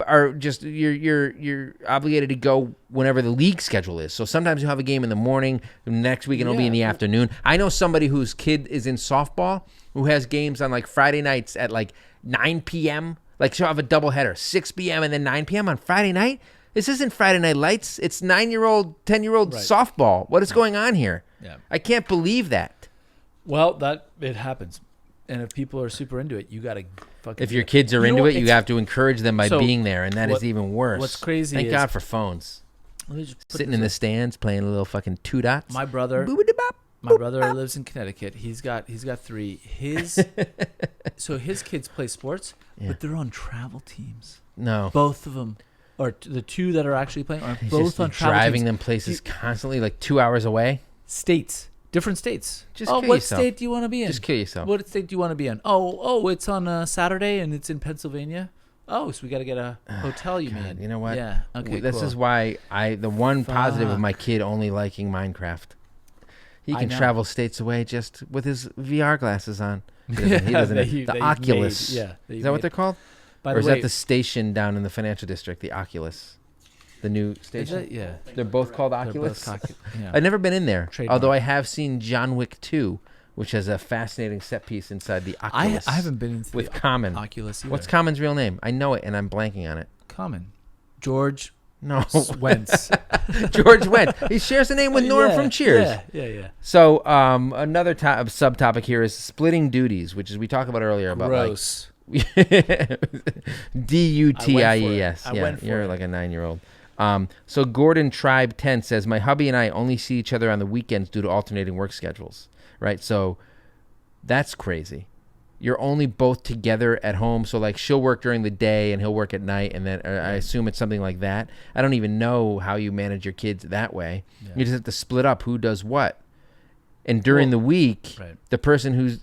are just you're obligated to go whenever the league schedule is. So sometimes you'll have a game in the morning, next week it'll be in the afternoon. I know somebody whose kid is in softball who has games on like Friday nights at like 9 p.m. Like she'll have a doubleheader, 6 p.m. and then 9 p.m. on Friday night. This isn't Friday Night Lights. It's 9-year-old, 10-year-old softball. What is going on here? Yeah. I can't believe that. Well, it happens. And if people are super into it, you got to fucking... If your kids are into it, you have to encourage them by being there, and that is even worse. What's crazy Thank God for phones. sitting in the stands playing a little fucking two dots. My brother lives in Connecticut. He's got 3. His kids play sports, but they're on travel teams. No, both of them, or the 2 that are actually playing, are both on travel driving teams. them places constantly, like 2 hours away. Different states. Just kill what yourself. state do you want to be in? Just kill yourself. What state do you want to be in? Oh, it's on a Saturday and it's in Pennsylvania. Oh, so we got to get a hotel. You mean? You know what? Yeah. Okay. This cool. is why the one positive of my kid only liking Minecraft. He can travel states away just with his VR glasses on. He doesn't. The Oculus. Is that what they're called? Or is that the station down in the financial district? The Oculus. The new station? They're both called Oculus? I've never been in there. Although I have seen John Wick 2, which has a fascinating set piece inside the Oculus. I haven't been in with Common. Oculus either. What's Common's real name? I know it, and I'm blanking on it. Common. George. No. Wentz. George Wentz. He shares a name with Norm from Cheers. Yeah. So another subtopic here is splitting duties, which is we talked about earlier. Gross. DUTIES. Yeah, you're like a 9-year-old. So Gordon Tribe 10 says, my hubby and I only see each other on the weekends due to alternating work schedules. Right? So that's crazy. You're only both together at home. So like she'll work during the day and he'll work at night. And then I assume it's something like that. I don't even know how you manage your kids that way. Yeah. You just have to split up who does what. And during the week, the person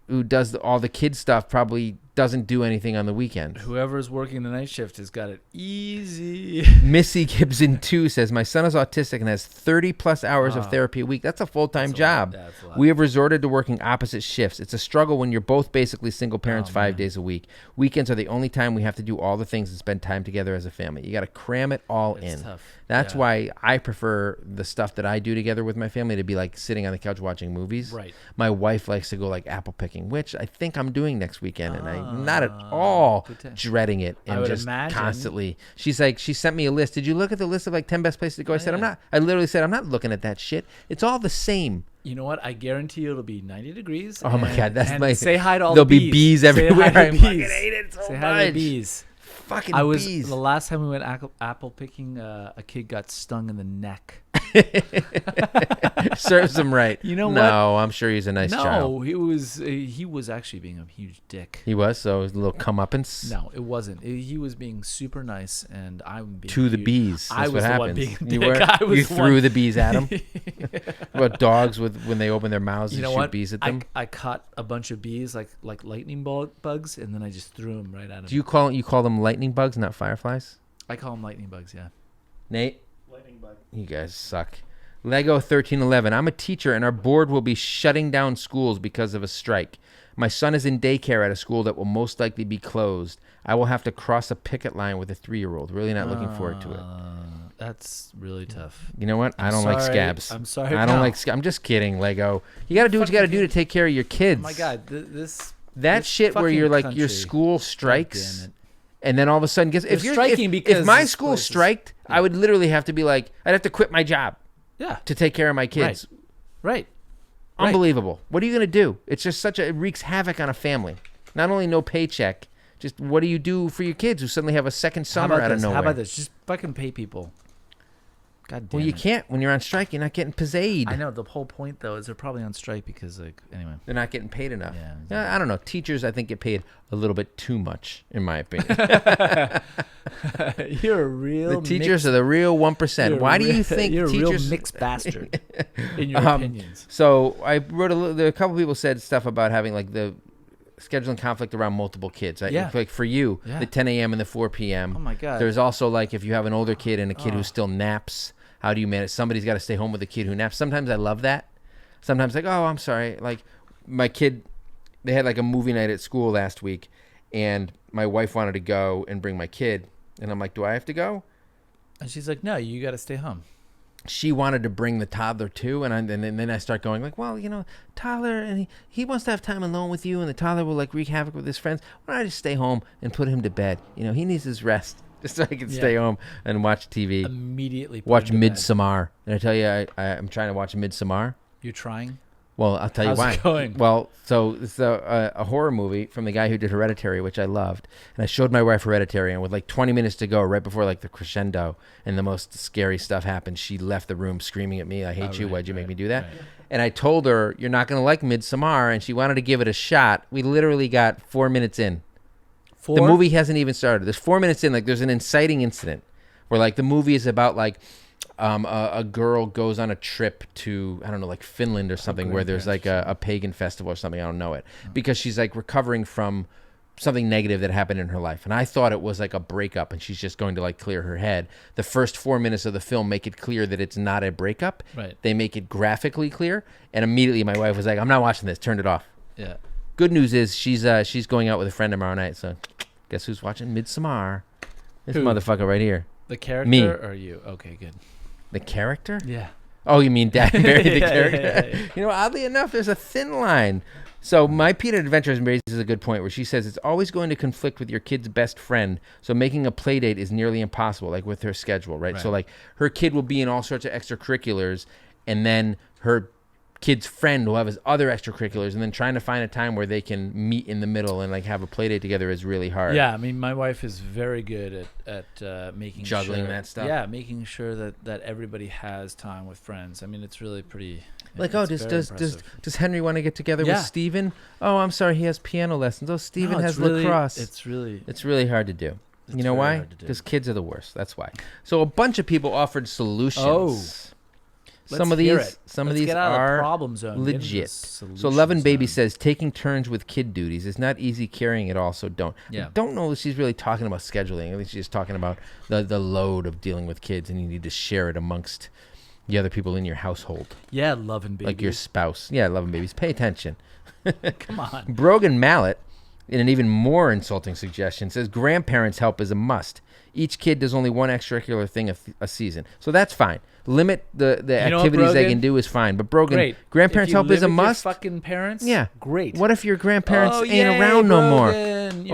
who does all the kid stuff probably doesn't do anything on the weekend. Whoever's working the night shift has got it easy. Missy Gibson 2 says, my son is autistic and has 30 plus hours of therapy a week. That's a full-time job. We have resorted to working opposite shifts. It's a struggle when you're both basically single parents 5 days a week. Weekends are the only time we have to do all the things and spend time together as a family. You got to cram it all in. Tough. That's why I prefer the stuff that I do together with my family to be like sitting on the couch watching movies. Right. My wife likes to go like apple picking, which I think I'm doing next weekend, and I'm not at all dreading it and just constantly. She's like, she sent me a list. Did you look at the list of like 10 best places to go? I said, I'm not. I literally said, I'm not looking at that shit. It's all the same. You know what? I guarantee you it'll be 90 degrees. Oh my God, that's like say hi to all there'll the bees. Be bees everywhere. I fucking hate it so much. Say hi to the bees. Fucking bees. The last time we went apple picking, a kid got stung in the neck. Serves him right. You know what? No, I'm sure he's a nice child. No, he was actually being a huge dick. He was? So it was a little comeuppance? No, it wasn't. He was being super nice, and I'm being to the bees. That's I was what the happens. one being a you dick. you threw the bees at him? What about dogs when they open their mouths and shoot bees at them? I caught a bunch of bees like lightning bugs, and then I just threw them right at him. Do you call them lightning bugs, not fireflies? I call them lightning bugs, yeah. Nate? Lightning bug. You guys suck. Lego 1311. I'm a teacher, and our board will be shutting down schools because of a strike. My son is in daycare at a school that will most likely be closed. I will have to cross a picket line with a 3-year-old. Really not looking forward to it. That's really tough. You know what? I don't like scabs. I'm sorry. I don't like scabs. I'm just kidding, Lego. You got to do what you got to do to take care of your kids. Oh my God, this shit where you're like your school strikes, and then all of a sudden if my school striked, I would literally have to be like, I'd have to quit my job. Yeah. To take care of my kids. Right. Unbelievable. What are you going to do? It's just it wreaks havoc on a family. Not only no paycheck, just what do you do for your kids who suddenly have a second summer out of nowhere? How about this? Just fucking pay people. God damn. Well, you can't. When you're on strike, you're not getting paid. I know. The whole point, though, is they're probably on strike because, anyway. They're not getting paid enough. Yeah, I don't know. Teachers, I think, get paid a little bit too much, in my opinion. You're a real The teachers are the real 1%. Why do you think you're teachers... You're a real mixed bastard in your opinions. So I wrote a couple people said stuff about having, like, the scheduling conflict around multiple kids. Like for you, the 10 a.m. and the 4 p.m. Oh, my God. There's also, like, if you have an older kid and a kid who still naps, how do you manage? Somebody's got to stay home with a kid who naps. Sometimes I love that. Sometimes like, oh, I'm sorry. Like my kid, they had like a movie night at school last week, and my wife wanted to go and bring my kid. And I'm like, do I have to go? And she's like, no, you got to stay home. She wanted to bring the toddler too, and then I start going like, well, toddler, and he wants to have time alone with you, and the toddler will like wreak havoc with his friends. Why don't I just stay home and put him to bed? He needs his rest. Just so I can stay home and watch TV. Immediately watch Midsommar. Did I tell you I'm trying to watch Midsommar? You're trying? Well, I'll tell you How's why. it going? Well, so it's a horror movie from the guy who did Hereditary, which I loved. And I showed my wife Hereditary, and with like 20 minutes to go, right before like the crescendo and the most scary stuff happened, she left the room screaming at me, I hate you. Why'd you make me do that? Right. And I told her, you're not going to like Midsommar, and she wanted to give it a shot. We literally got 4 minutes in. 4? The movie hasn't even started. There's 4 minutes in. Like, there's an inciting incident where like the movie is about like a girl goes on a trip to, I don't know, like Finland or something, where there's like a pagan festival or something. I don't know it. Because she's like recovering from something negative that happened in her life. And I thought it was like a breakup and she's just going to like clear her head. The first 4 minutes of the film make it clear that it's not a breakup. Right. They make it graphically clear. And immediately my wife was like, I'm not watching this. Turned it off. Yeah. Good news is she's going out with a friend tomorrow night. So guess who's watching Midsommar? This motherfucker right here. The character Me. or you? Okay, good. The character? Yeah. Oh, you mean Dad Barry, the character? Yeah. You know, oddly enough, there's a thin line. So my Peanut Adventures raises a good point where she says it's always going to conflict with your kid's best friend. So making a play date is nearly impossible, like with her schedule, right? So like her kid will be in all sorts of extracurriculars, and then her kid's friend will have his other extracurriculars, and then trying to find a time where they can meet in the middle and like have a play date together is really hard. Yeah, I mean, my wife is very good at making juggling that stuff. Yeah, making sure that everybody has time with friends. I mean, it's really pretty. Like, oh, does Henry want to get together with Steven? Oh, I'm sorry, he has piano lessons. Oh, Steven has lacrosse. It's really hard to do. You know why? Because kids are the worst. That's why. So a bunch of people offered solutions. Oh. Some of these are problem zone. legit. So Levin Baby says taking turns with kid duties is not easy carrying it all, so don't. Yeah. I don't know if she's really talking about scheduling. I think she's just talking about the load of dealing with kids, and you need to share it amongst the other people in your household. Yeah, Lovin' Baby. Like your spouse. Yeah, Lovin' Babies. Pay attention. Come on. Brogan Mallet, in an even more insulting suggestion, says grandparents' help is a must. Each kid does only one extracurricular thing a season. So that's fine. Limit the activities they can do is fine. But Brogan, grandparents' help is a must. Fucking parents? Yeah. Great. What if your grandparents ain't around no more?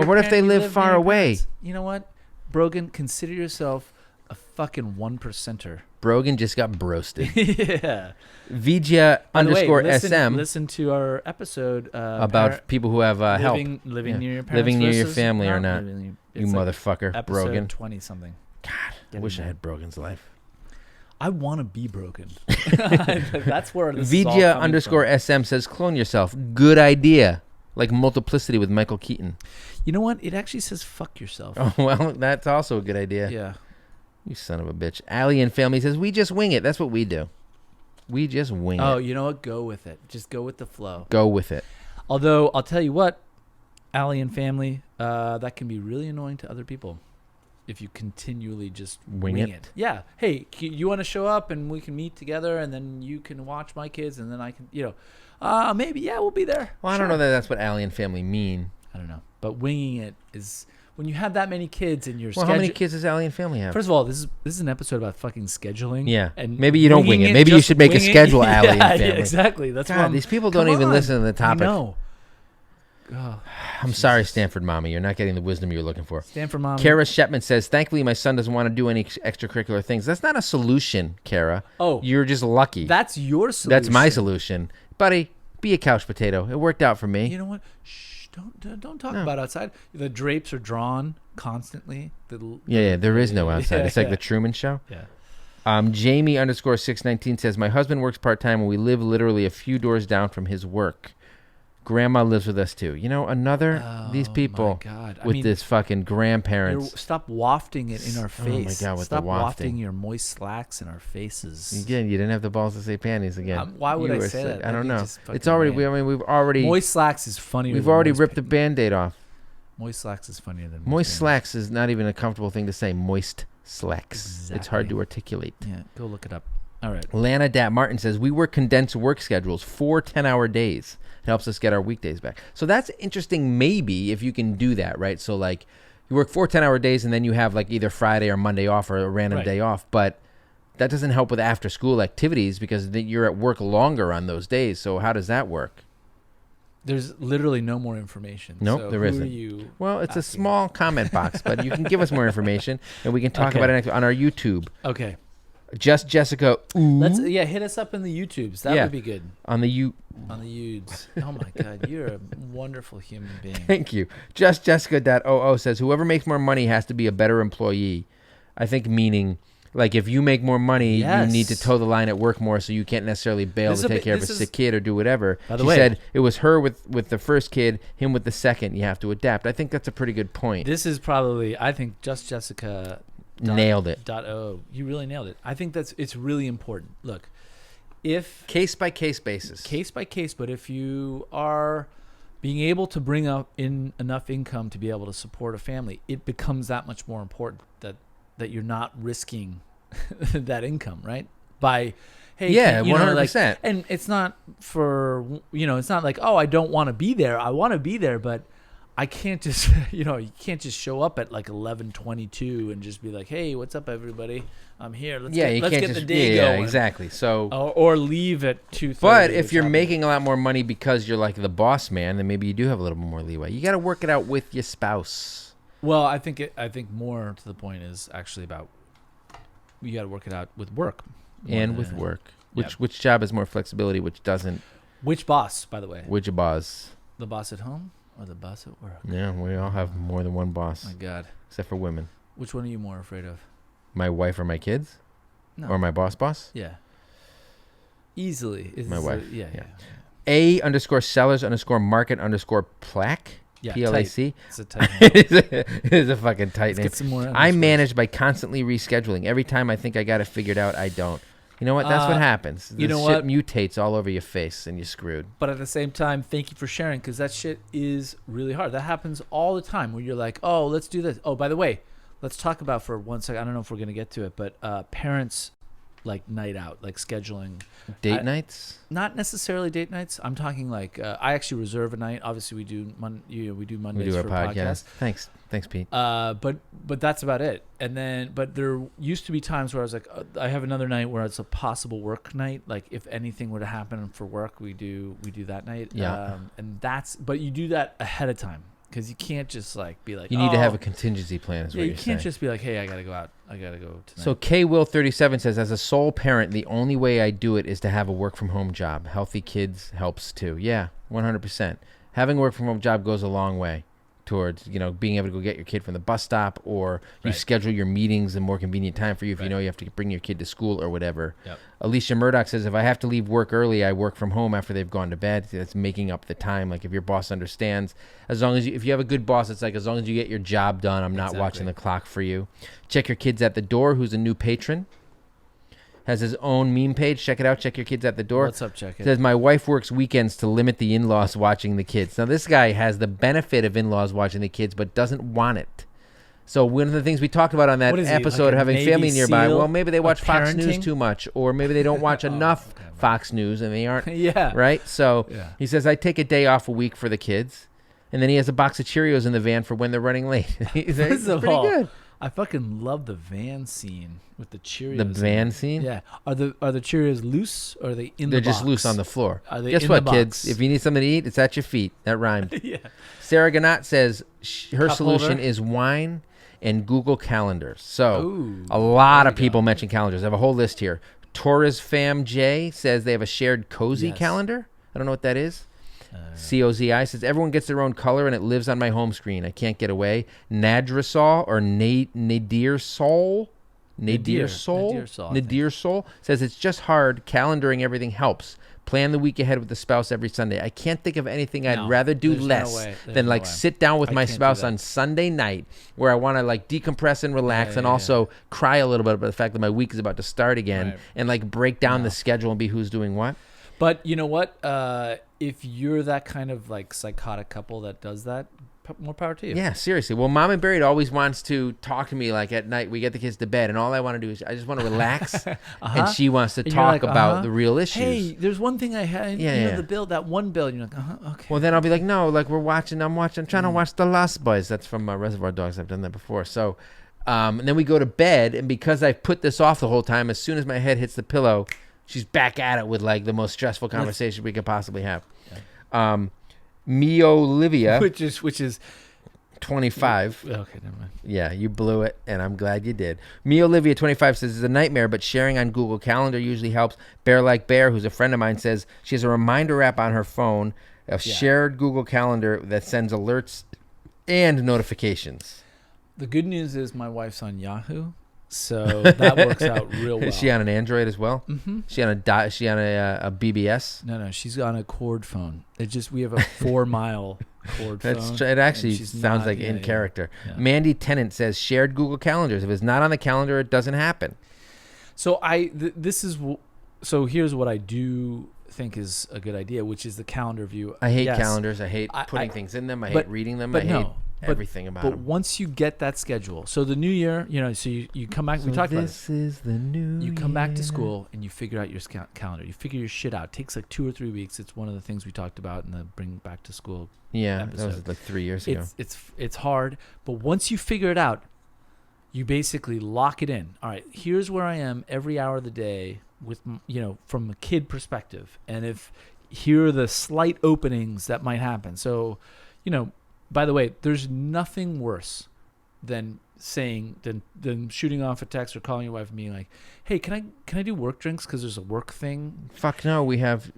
Or what if they live far away? You know what? Brogan, consider yourself a fucking 1%er. Brogan just got broasted. Yeah. Vijay _SM. Listen to our episode about people who have help. Living near your parents. Living near your family or not. You motherfucker. Episode Brogan. 20-something. God, I wish I had Brogan's life. I want to be broken. That's where this is all Vijay coming _SM says, clone yourself. Good idea. Like Multiplicity with Michael Keaton. You know what? It actually says fuck yourself. Oh, well, that's also a good idea. Yeah. You son of a bitch. Alien Family says, we just wing it. That's what we do. We just wing it. Oh, you know what? Go with it. Just go with the flow. Go with it. Although, I'll tell you what, Alien Family, that can be really annoying to other people if you continually just wing it. Yeah. Hey, you want to show up and we can meet together and then you can watch my kids and then I can, maybe, we'll be there. Well, I don't know that that's what Alien Family mean. I don't know. But winging it is... When you have that many kids in your schedule... Well, how many kids does Alien Family have? First of all, this is an episode about fucking scheduling. Yeah. And maybe you don't wing it. Maybe you should make a schedule, Alien Family. Yeah, exactly. That's God, these people don't even listen to the topic. I know. Oh, I'm sorry, Stanford Mommy. You're not getting the wisdom you're looking for. Stanford Mommy. Kara Shepman says, thankfully, my son doesn't want to do any extracurricular things. That's not a solution, Kara. Oh. You're just lucky. That's your solution. That's my solution. Buddy, be a couch potato. It worked out for me. You know what? Shh. Don't talk about outside. The drapes are drawn constantly. Yeah, there is no outside. It's like the Truman Show. Yeah. Jamie _619 says, my husband works part-time and we live literally a few doors down from his work. Grandma lives with us too. These people with this fucking grandparents. Stop wafting it in our face. Oh my God, with Stop the wafting. your moist slacks in our faces. Again, you didn't have the balls to say panties again. Why would I say that? I don't know. It's already. We've already. Moist slacks is funnier. We've already ripped the Band-Aid off. Moist slacks is funnier than moist slacks is not even a comfortable thing to say. Moist slacks. Exactly. It's hard to articulate. Yeah, go look it up. All right. Lana Dat Martin says, we work condensed work schedules, 4 10-hour days. It helps us get our weekdays back. So that's interesting, maybe, if you can do that, right? So, like, you work 4 10-hour days, and then you have, like, either Friday or Monday off or a random day off. But that doesn't help with after-school activities because you're at work longer on those days. So how does that work? There's literally no more information. Nope, so there isn't. Well, it's a small comment box, but you can give us more information, and we can talk about it on our YouTube. Okay. Just Jessica. Ooh. Hit us up in the YouTubes. That would be good. On the YouTubes. Oh my God, you're a wonderful human being. Thank you. Just Jessica.00 says whoever makes more money has to be a better employee. I think meaning like if you make more money, you need to toe the line at work more, so you can't necessarily bail to take care of a sick kid or do whatever. She said it was her with the first kid, him with the second. You have to adapt. I think that's a pretty good point. This is probably, I think, Just Jessica nailed it. You really nailed it. I think it's really important. Look, if case by case basis, but if you are being able to bring up in enough income to be able to support a family, it becomes that much more important that you're not risking that income, right? By, hey, 100%. And it's not for, it's not like, oh, I don't want to be there. I want to be there, but I can't just, you can't just show up at like 11:22 and just be like, hey, what's up, everybody? I'm here. Let's get the day going. Yeah, exactly. So or leave at 2:30. But if you're making a lot more money because you're like the boss man, then maybe you do have a little bit more leeway. You got to work it out with your spouse. Well, I think more to the point is actually about you got to work it out with work. With work. Which job has more flexibility, which doesn't? Which boss, by the way? Which boss? The boss at home or the boss at work? Yeah, we all have more than one boss. My God. Except for women. Which one are you more afraid of? My wife or my kids? No. Or my boss? Yeah. Easily. My wife. Yeah. A_sellers_market_plaque. Yeah, PLAC. It's a tight it is a fucking tight name. Get some more I manage by constantly rescheduling. Every time I think I got it figured out, I don't. You know what? That's what happens. The shit mutates all over your face and you're screwed. But at the same time, thank you for sharing, because that shit is really hard. That happens all the time where you're like, oh, let's do this. Oh, by the way, let's talk about for 1 second. I don't know if we're going to get to it, but parents like night out, like scheduling date nights. Not necessarily date nights. I'm talking like I actually reserve a night. Obviously, we do Mondays we do for podcast. Thanks, Pete. But that's about it. And then, but there used to be times where I was like, I have another night where it's a possible work night. Like if anything were to happen for work, we do that night. Yeah. But you do that ahead of time. Because you can't just like be like, you need to have a contingency plan. Is what you can't just be like, hey, I gotta go out. I gotta go tonight. So KWill37 says, as a sole parent, the only way I do it is to have a work from home job. Healthy kids helps too. Yeah, 100%. Having a work from home job goes a long way towards being able to go get your kid from the bus stop, or you schedule your meetings in more convenient time for you if you know you have to bring your kid to school or whatever. Yep. Alicia Murdoch says, if I have to leave work early, I work from home after they've gone to bed. That's making up the time. Like if your boss understands, if you have a good boss, it's like as long as you get your job done, I'm not watching the clock for you. Check Your Kids at the Door, who's a new patron. Has his own meme page. Check it out. Check Your Kids at the Door. What's up, check it. Says, my wife works weekends to limit the in-laws watching the kids. Now, this guy has the benefit of in-laws watching the kids, but doesn't want it. So one of the things we talked about on that episode, like having family nearby, well, maybe they watch Fox News too much, or maybe they don't watch enough Fox News, and they aren't, right? So he says, I take a day off a week for the kids, and then he has a box of Cheerios in the van for when they're running late. He's pretty good. I fucking love the van scene with the Cheerios. The van scene? Yeah. Are the Cheerios loose, or are they in the box? They're just loose on the floor. Are they Guess in what, the kids? box? If you need something to eat, it's at your feet. That rhymed. Yeah. Sarah Ganat says her Cup solution holder? is wine and Google Calendars. So Ooh, a lot of people mention calendars. I have a whole list here. Torres Fam J says they have a shared cozy calendar. I don't know what that is. COZI says, everyone gets their own color and it lives on my home screen. I can't get away. Nadrasol or Nadir Sol says, it's just hard. Calendaring everything helps. Plan the week ahead with the spouse every Sunday. I can't think of anything I'd rather do less than like sit down with my spouse on Sunday night where I want to like decompress and relax and also cry a little bit about the fact that my week is about to start again and like break down the schedule and be who's doing what. But you know what? If you're that kind of like psychotic couple that does that, more power to you. Yeah, seriously. Well, Mom and Buried always wants to talk to me like at night. We get the kids to bed, and all I want to do is I just want to relax, and she wants to talk about the real issues. Hey, there's one thing I had. The bill, that one bill. And you're like, okay. Well, then I'll be like, no, like I'm trying to watch The Lost Boys. That's from Reservoir Dogs. I've done that before. So, and then we go to bed, and because I've put this off the whole time, as soon as my head hits the pillow, she's back at it with like the most stressful conversation we could possibly have. Mio Olivia, which is 25. Okay, never mind. Yeah, you blew it, and I'm glad you did. Me Olivia 25 says it's a nightmare, but sharing on Google Calendar usually helps. Bear Like Bear, who's a friend of mine, says she has a reminder app on her phone, a shared Google Calendar that sends alerts and notifications. The good news is my wife's on Yahoo, so that works out real well. Is she on an Android as well? Mm-hmm. Is she on a BBS? No, she's on a cord phone. We have a 4-mile cord phone. It actually sounds like in character. Yeah. Mandy Tennant says shared Google Calendars. If it's not on the calendar, it doesn't happen. So here's what I do think is a good idea, which is the calendar view. I hate calendars. I hate putting things in them. I hate reading them. I hate everything about them. But once you get that schedule, so the new year, so you come back. We talked about this. This is the new year. You come back to school and you figure out your calendar. You figure your shit out. It takes like 2 or 3 weeks. It's one of the things we talked about in the Bring Back to School episode. That was like 3 years ago. It's hard, but once you figure it out, you basically lock it in. All right, here's where I am every hour of the day with, from a kid perspective. And here are the slight openings that might happen. So, by the way, there's nothing worse than than shooting off a text or calling your wife and being like, "Hey, can I do work drinks because there's a work thing?" Fuck no, we have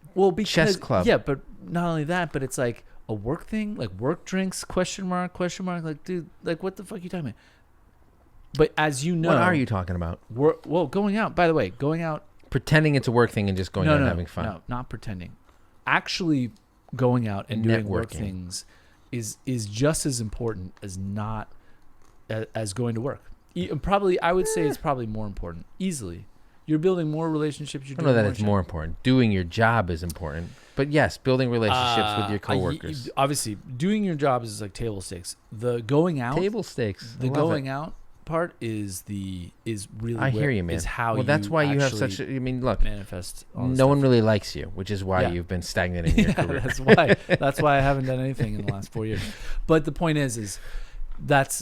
chess club. Yeah, but not only that, but it's like a work thing, like work drinks ? Like, dude, like what the fuck are you talking about? But as you know, what are you talking about? Going out. By the way, going out. Pretending it's a work thing and just going out and having fun. No, not pretending. Actually going out and doing work things is just as important as going to work. I would say it's probably more important. Easily. You're building more relationships. I don't know that it's more important. Doing your job is important. But yes, building relationships with your coworkers. Obviously, doing your job is like table stakes. The going out. Table stakes. The going out part is really. I hear you, man. Is how that's why you have such. Look, manifest. No one really likes you, which is why you've been stagnant in your career. That's why I haven't done anything in the last 4 years. But the point is that's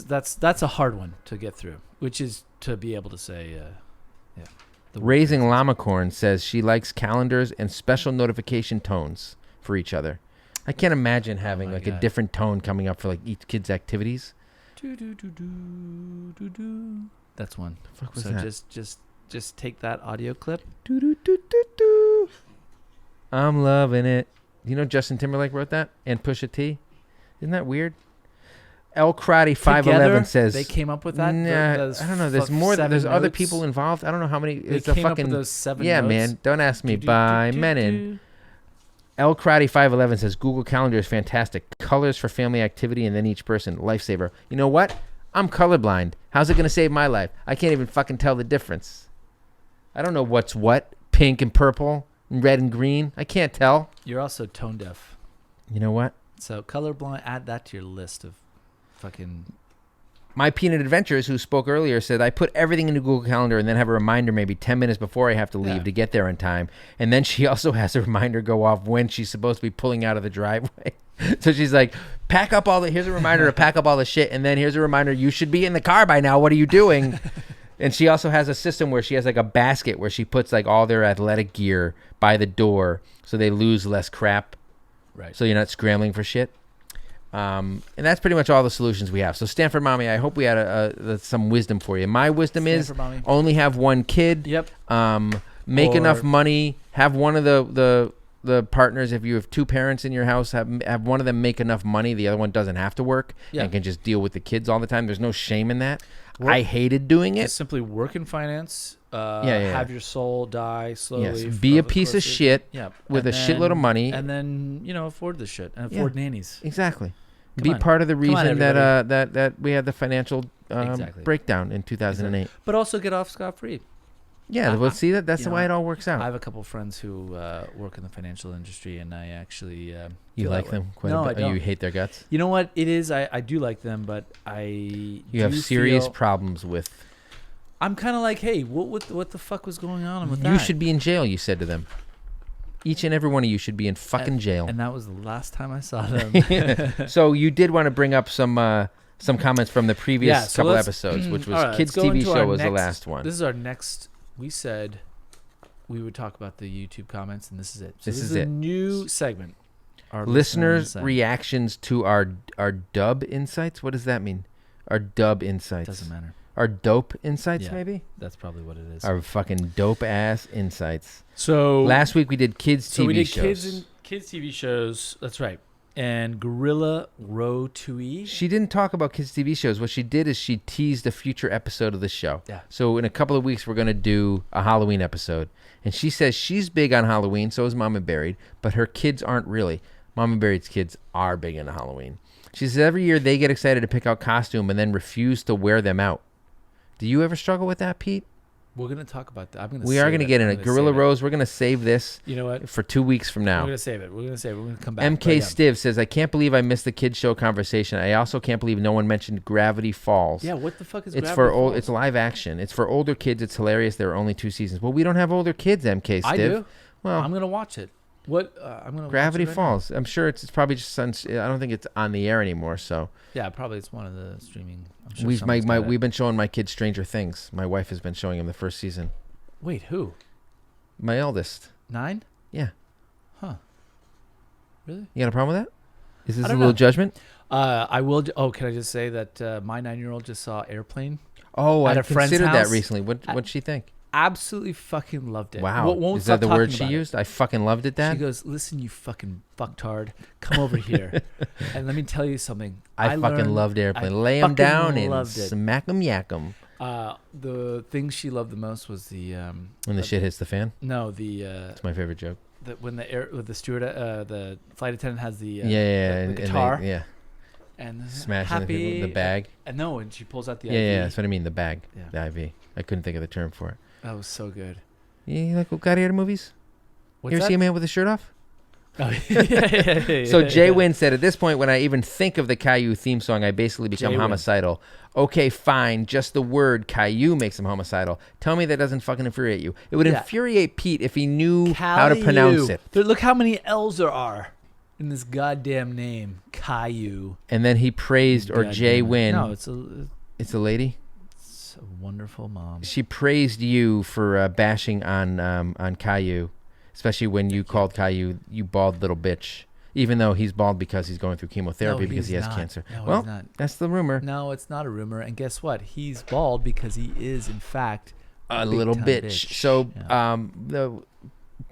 a hard one to get through, which is to be able to say, Raising Llamacorn says she likes calendars and special notification tones for each other. I can't imagine having a different tone coming up for like each kid's activities. That's one. The fuck was so that? just take that audio clip. I'm loving it. You know Justin Timberlake wrote that and Pusha T? Isn't that weird? El Crotty 511 says they came up with that. I don't know. There's more. There's other people involved. I don't know how many. They came up with those 7 notes. Man. Don't ask me. By Menon. El Crotty 511 says Google Calendar is fantastic. Colors for family activity and then each person. Lifesaver. You know what? I'm colorblind. How's it going to save my life? I can't even fucking tell the difference. I don't know what's what. Pink and purple, and red and green. I can't tell. You're also tone deaf. You know what? So colorblind. Add that to your list of fucking. My Peanut Adventures, who spoke earlier, said I put everything into Google Calendar and then have a reminder maybe 10 minutes before I have to leave to get there in time. And then she also has a reminder go off when she's supposed to be pulling out of the driveway. So she's like, here's a reminder to pack up all the shit. And then here's a reminder, you should be in the car by now. What are you doing? And she also has a system where she has like a basket where she puts like all their athletic gear by the door so they lose less crap. Right. So you're not scrambling for shit. And that's pretty much all the solutions we have. So Stanford Mommy, I hope we had some wisdom for you. My wisdom is only have one kid. Yep. Make enough money. Have one of the partners. If you have 2 parents in your house, have one of them make enough money. The other one doesn't have to work and can just deal with the kids all the time. There's no shame in that. I hated doing it. Just simply work in finance. Have your soul die slowly. Yes. Be a piece of shit with a shitload of money. And then, afford the shit and afford nannies. Exactly. Be part of the reason that we had the financial breakdown in 2008. Exactly. But also get off scot-free. Yeah, well, see, that's the way it all works out. I have a couple friends who work in the financial industry, and I actually you like them quite a bit? I don't. You hate their guts? You know what it is? I do like them, but you have serious problems with. I'm kind of like, hey, what the fuck was going on with that? You should be in jail, you said to them. Each and every one of you should be in fucking jail. And that was the last time I saw them. So you did want to bring up some comments from the previous couple episodes, which was Kids TV Show was the last one. This is our next. We said we would talk about the YouTube comments, and this is it. So this is it. a new segment. Our listeners' reactions to our dub insights. What does that mean? Our dub insights. Doesn't matter. Our dope insights, maybe? That's probably what it is. Our fucking dope-ass insights. So last week we did kids' TV shows. So we did kids TV shows. That's right. And Gorilla Row 2E. She didn't talk about kids' TV shows. What she did is she teased a future episode of the show. Yeah. So in a couple of weeks, we're going to do a Halloween episode. And she says she's big on Halloween, so is Mama Buried, but her kids aren't really. Mama Buried's kids are big into Halloween. She says every year they get excited to pick out costume and then refuse to wear them out. Do you ever struggle with that, Pete? We're going to talk about that. We are going to get in it. Gorilla Rose, we're going to save this. You know what? For 2 weeks from now. We're going to save it. We're going to come back. MK Stiv says, I can't believe I missed the kids show conversation. I also can't believe no one mentioned Gravity Falls. Yeah, what the fuck is Gravity Falls? It's live action. It's for older kids. It's hilarious. There are only 2 seasons. Well, we don't have older kids, MK Stiv. I do. Well, I'm going to watch it. What? I'm going to Gravity watch it Falls. I'm sure it's probably just I don't think it's on the air anymore. So yeah, probably it's one of the streaming. I'm sure we've been showing my kids Stranger Things. My wife has been showing them the first season. Wait, who? My eldest. 9? Yeah. Huh. Really? You got a problem with that? Is this a little judgment? I will. Can I just say that my 9-year-old just saw Airplane? Oh, I considered that recently. What'd she think? Absolutely fucking loved it. Wow. Is that the word she used? I fucking loved it, Dad? She goes, listen, you fucking fucktard. Come over here. And let me tell you something. I fucking loved Airplane. Lay him down and smack him, yak him. The thing she loved the most was the... when the shit hits the fan? No, the... It's my favorite joke. When the flight attendant has the guitar. And smashing the bag. And she pulls out the IV. Yeah, that's what I mean, the bag. Yeah. The IV. I couldn't think of the term for it. That was so good. You like gladiator movies? You ever see a man with his shirt off? Oh, yeah. So Jay Wynn said, at this point, when I even think of the Caillou theme song, I basically become homicidal. Okay, fine. Just the word Caillou makes him homicidal. Tell me that doesn't fucking infuriate you. It would infuriate Pete if he knew how to pronounce it. Look how many L's there are in this goddamn name, Caillou. And then he praised, or Jay Wynn. No, it's a lady? It's a wonderful mom. She praised you for bashing on Caillou. Especially when you called Caillou, you bald little bitch. Even though he's bald because he's going through chemotherapy because he has cancer. No, well, he's not. That's the rumor. No, it's not a rumor. And guess what? He's bald because he is, in fact, a little bitch. So the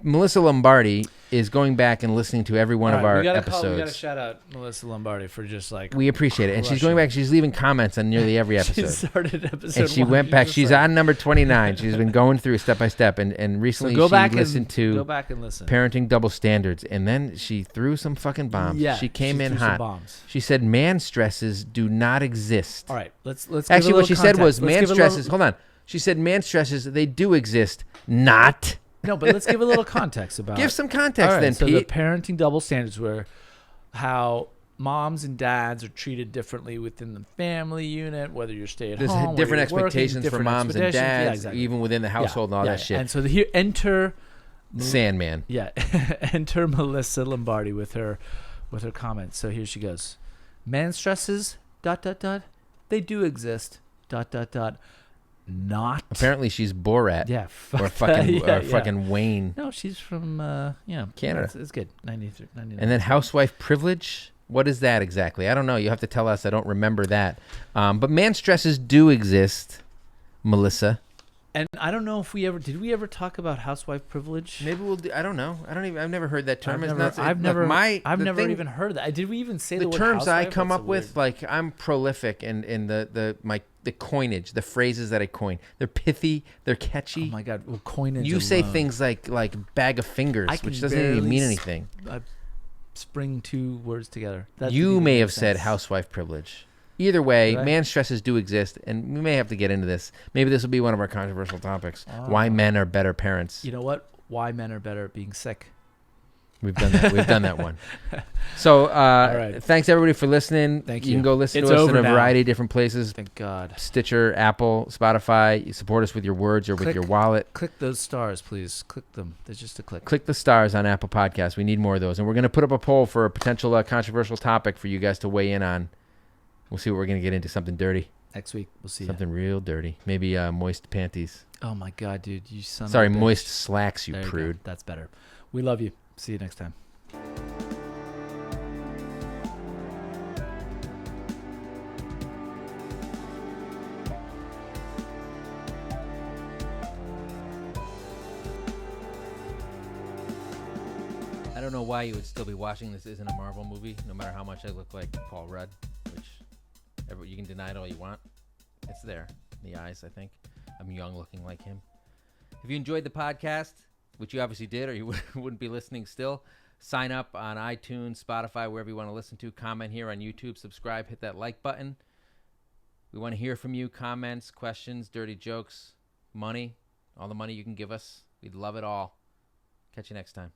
Melissa Lombardi is going back and listening to every one of our episodes. We got to shout out Melissa Lombardi for just like... We appreciate it. And she's going back. She's leaving comments on nearly every episode. She started episode and she went back. She's on number 29. She's been going through step by step. And recently go back and listen. Parenting Double Standards. And then she threw some fucking bombs. Yeah, she came in hot. She said man stresses do not exist. All right. Let's actually, what she said was man stresses... Hold on. She said man stresses, they do exist. Not... No, but let's give a little context about it. Give some context then, so Pete. The parenting double standards were how moms and dads are treated differently within the family unit, whether you're stay at home, there's different expectations for moms and dads, even within the household and all that shit. And so here enter Sandman. Yeah, enter Melissa Lombardi with her comments. So here she goes. Man stresses ... They do exist ... Not. Apparently she's Borat. Yeah. Or fucking Wayne. No, she's from Canada. It's good. 93. And then housewife privilege. What is that exactly? I don't know. You have to tell us. I don't remember that. But man stresses do exist, Melissa. And I don't know if did we ever talk about housewife privilege? Maybe we'll do. I don't know. I've never heard that term. I've never even heard that. Did we even say the word terms housewife? I come up with? Like, I'm prolific in the coinage, the phrases that I coin. They're pithy, they're catchy. Oh my god, well, coinage. You say things like bag of fingers, which doesn't even mean anything. Spring 2 words together. You may have said housewife privilege. Either way, man stresses do exist, and we may have to get into this. Maybe this will be one of our controversial topics. Why men are better parents. You know what? Why men are better at being sick. We've done that. We've done that one. So thanks, everybody, for listening. Thank you. You can go listen to us in a variety of different places. Thank God. Stitcher, Apple, Spotify. You support us with your words or with your wallet. Click those stars, please. Click them. There's just a click. Click the stars on Apple Podcasts. We need more of those. And we're going to put up a poll for a potential controversial topic for you guys to weigh in on. We'll see what we're going to get into. Something dirty. Next week, we'll see. Something real dirty. Maybe moist panties. Oh, my God, dude. You son Sorry, of a bitch. Moist slacks, you prude. That's better. We love you. See you next time. I don't know why you would still be watching This Isn't a Marvel Movie, no matter how much I look like Paul Rudd, which you can deny it all you want. It's there in the eyes, I think. I'm young looking like him. If you enjoyed the podcast, which you obviously did or you wouldn't be listening still, sign up on iTunes, Spotify, wherever you want to listen to. Comment here on YouTube. Subscribe. Hit that like button. We want to hear from you. Comments, questions, dirty jokes, money. All the money you can give us. We'd love it all. Catch you next time.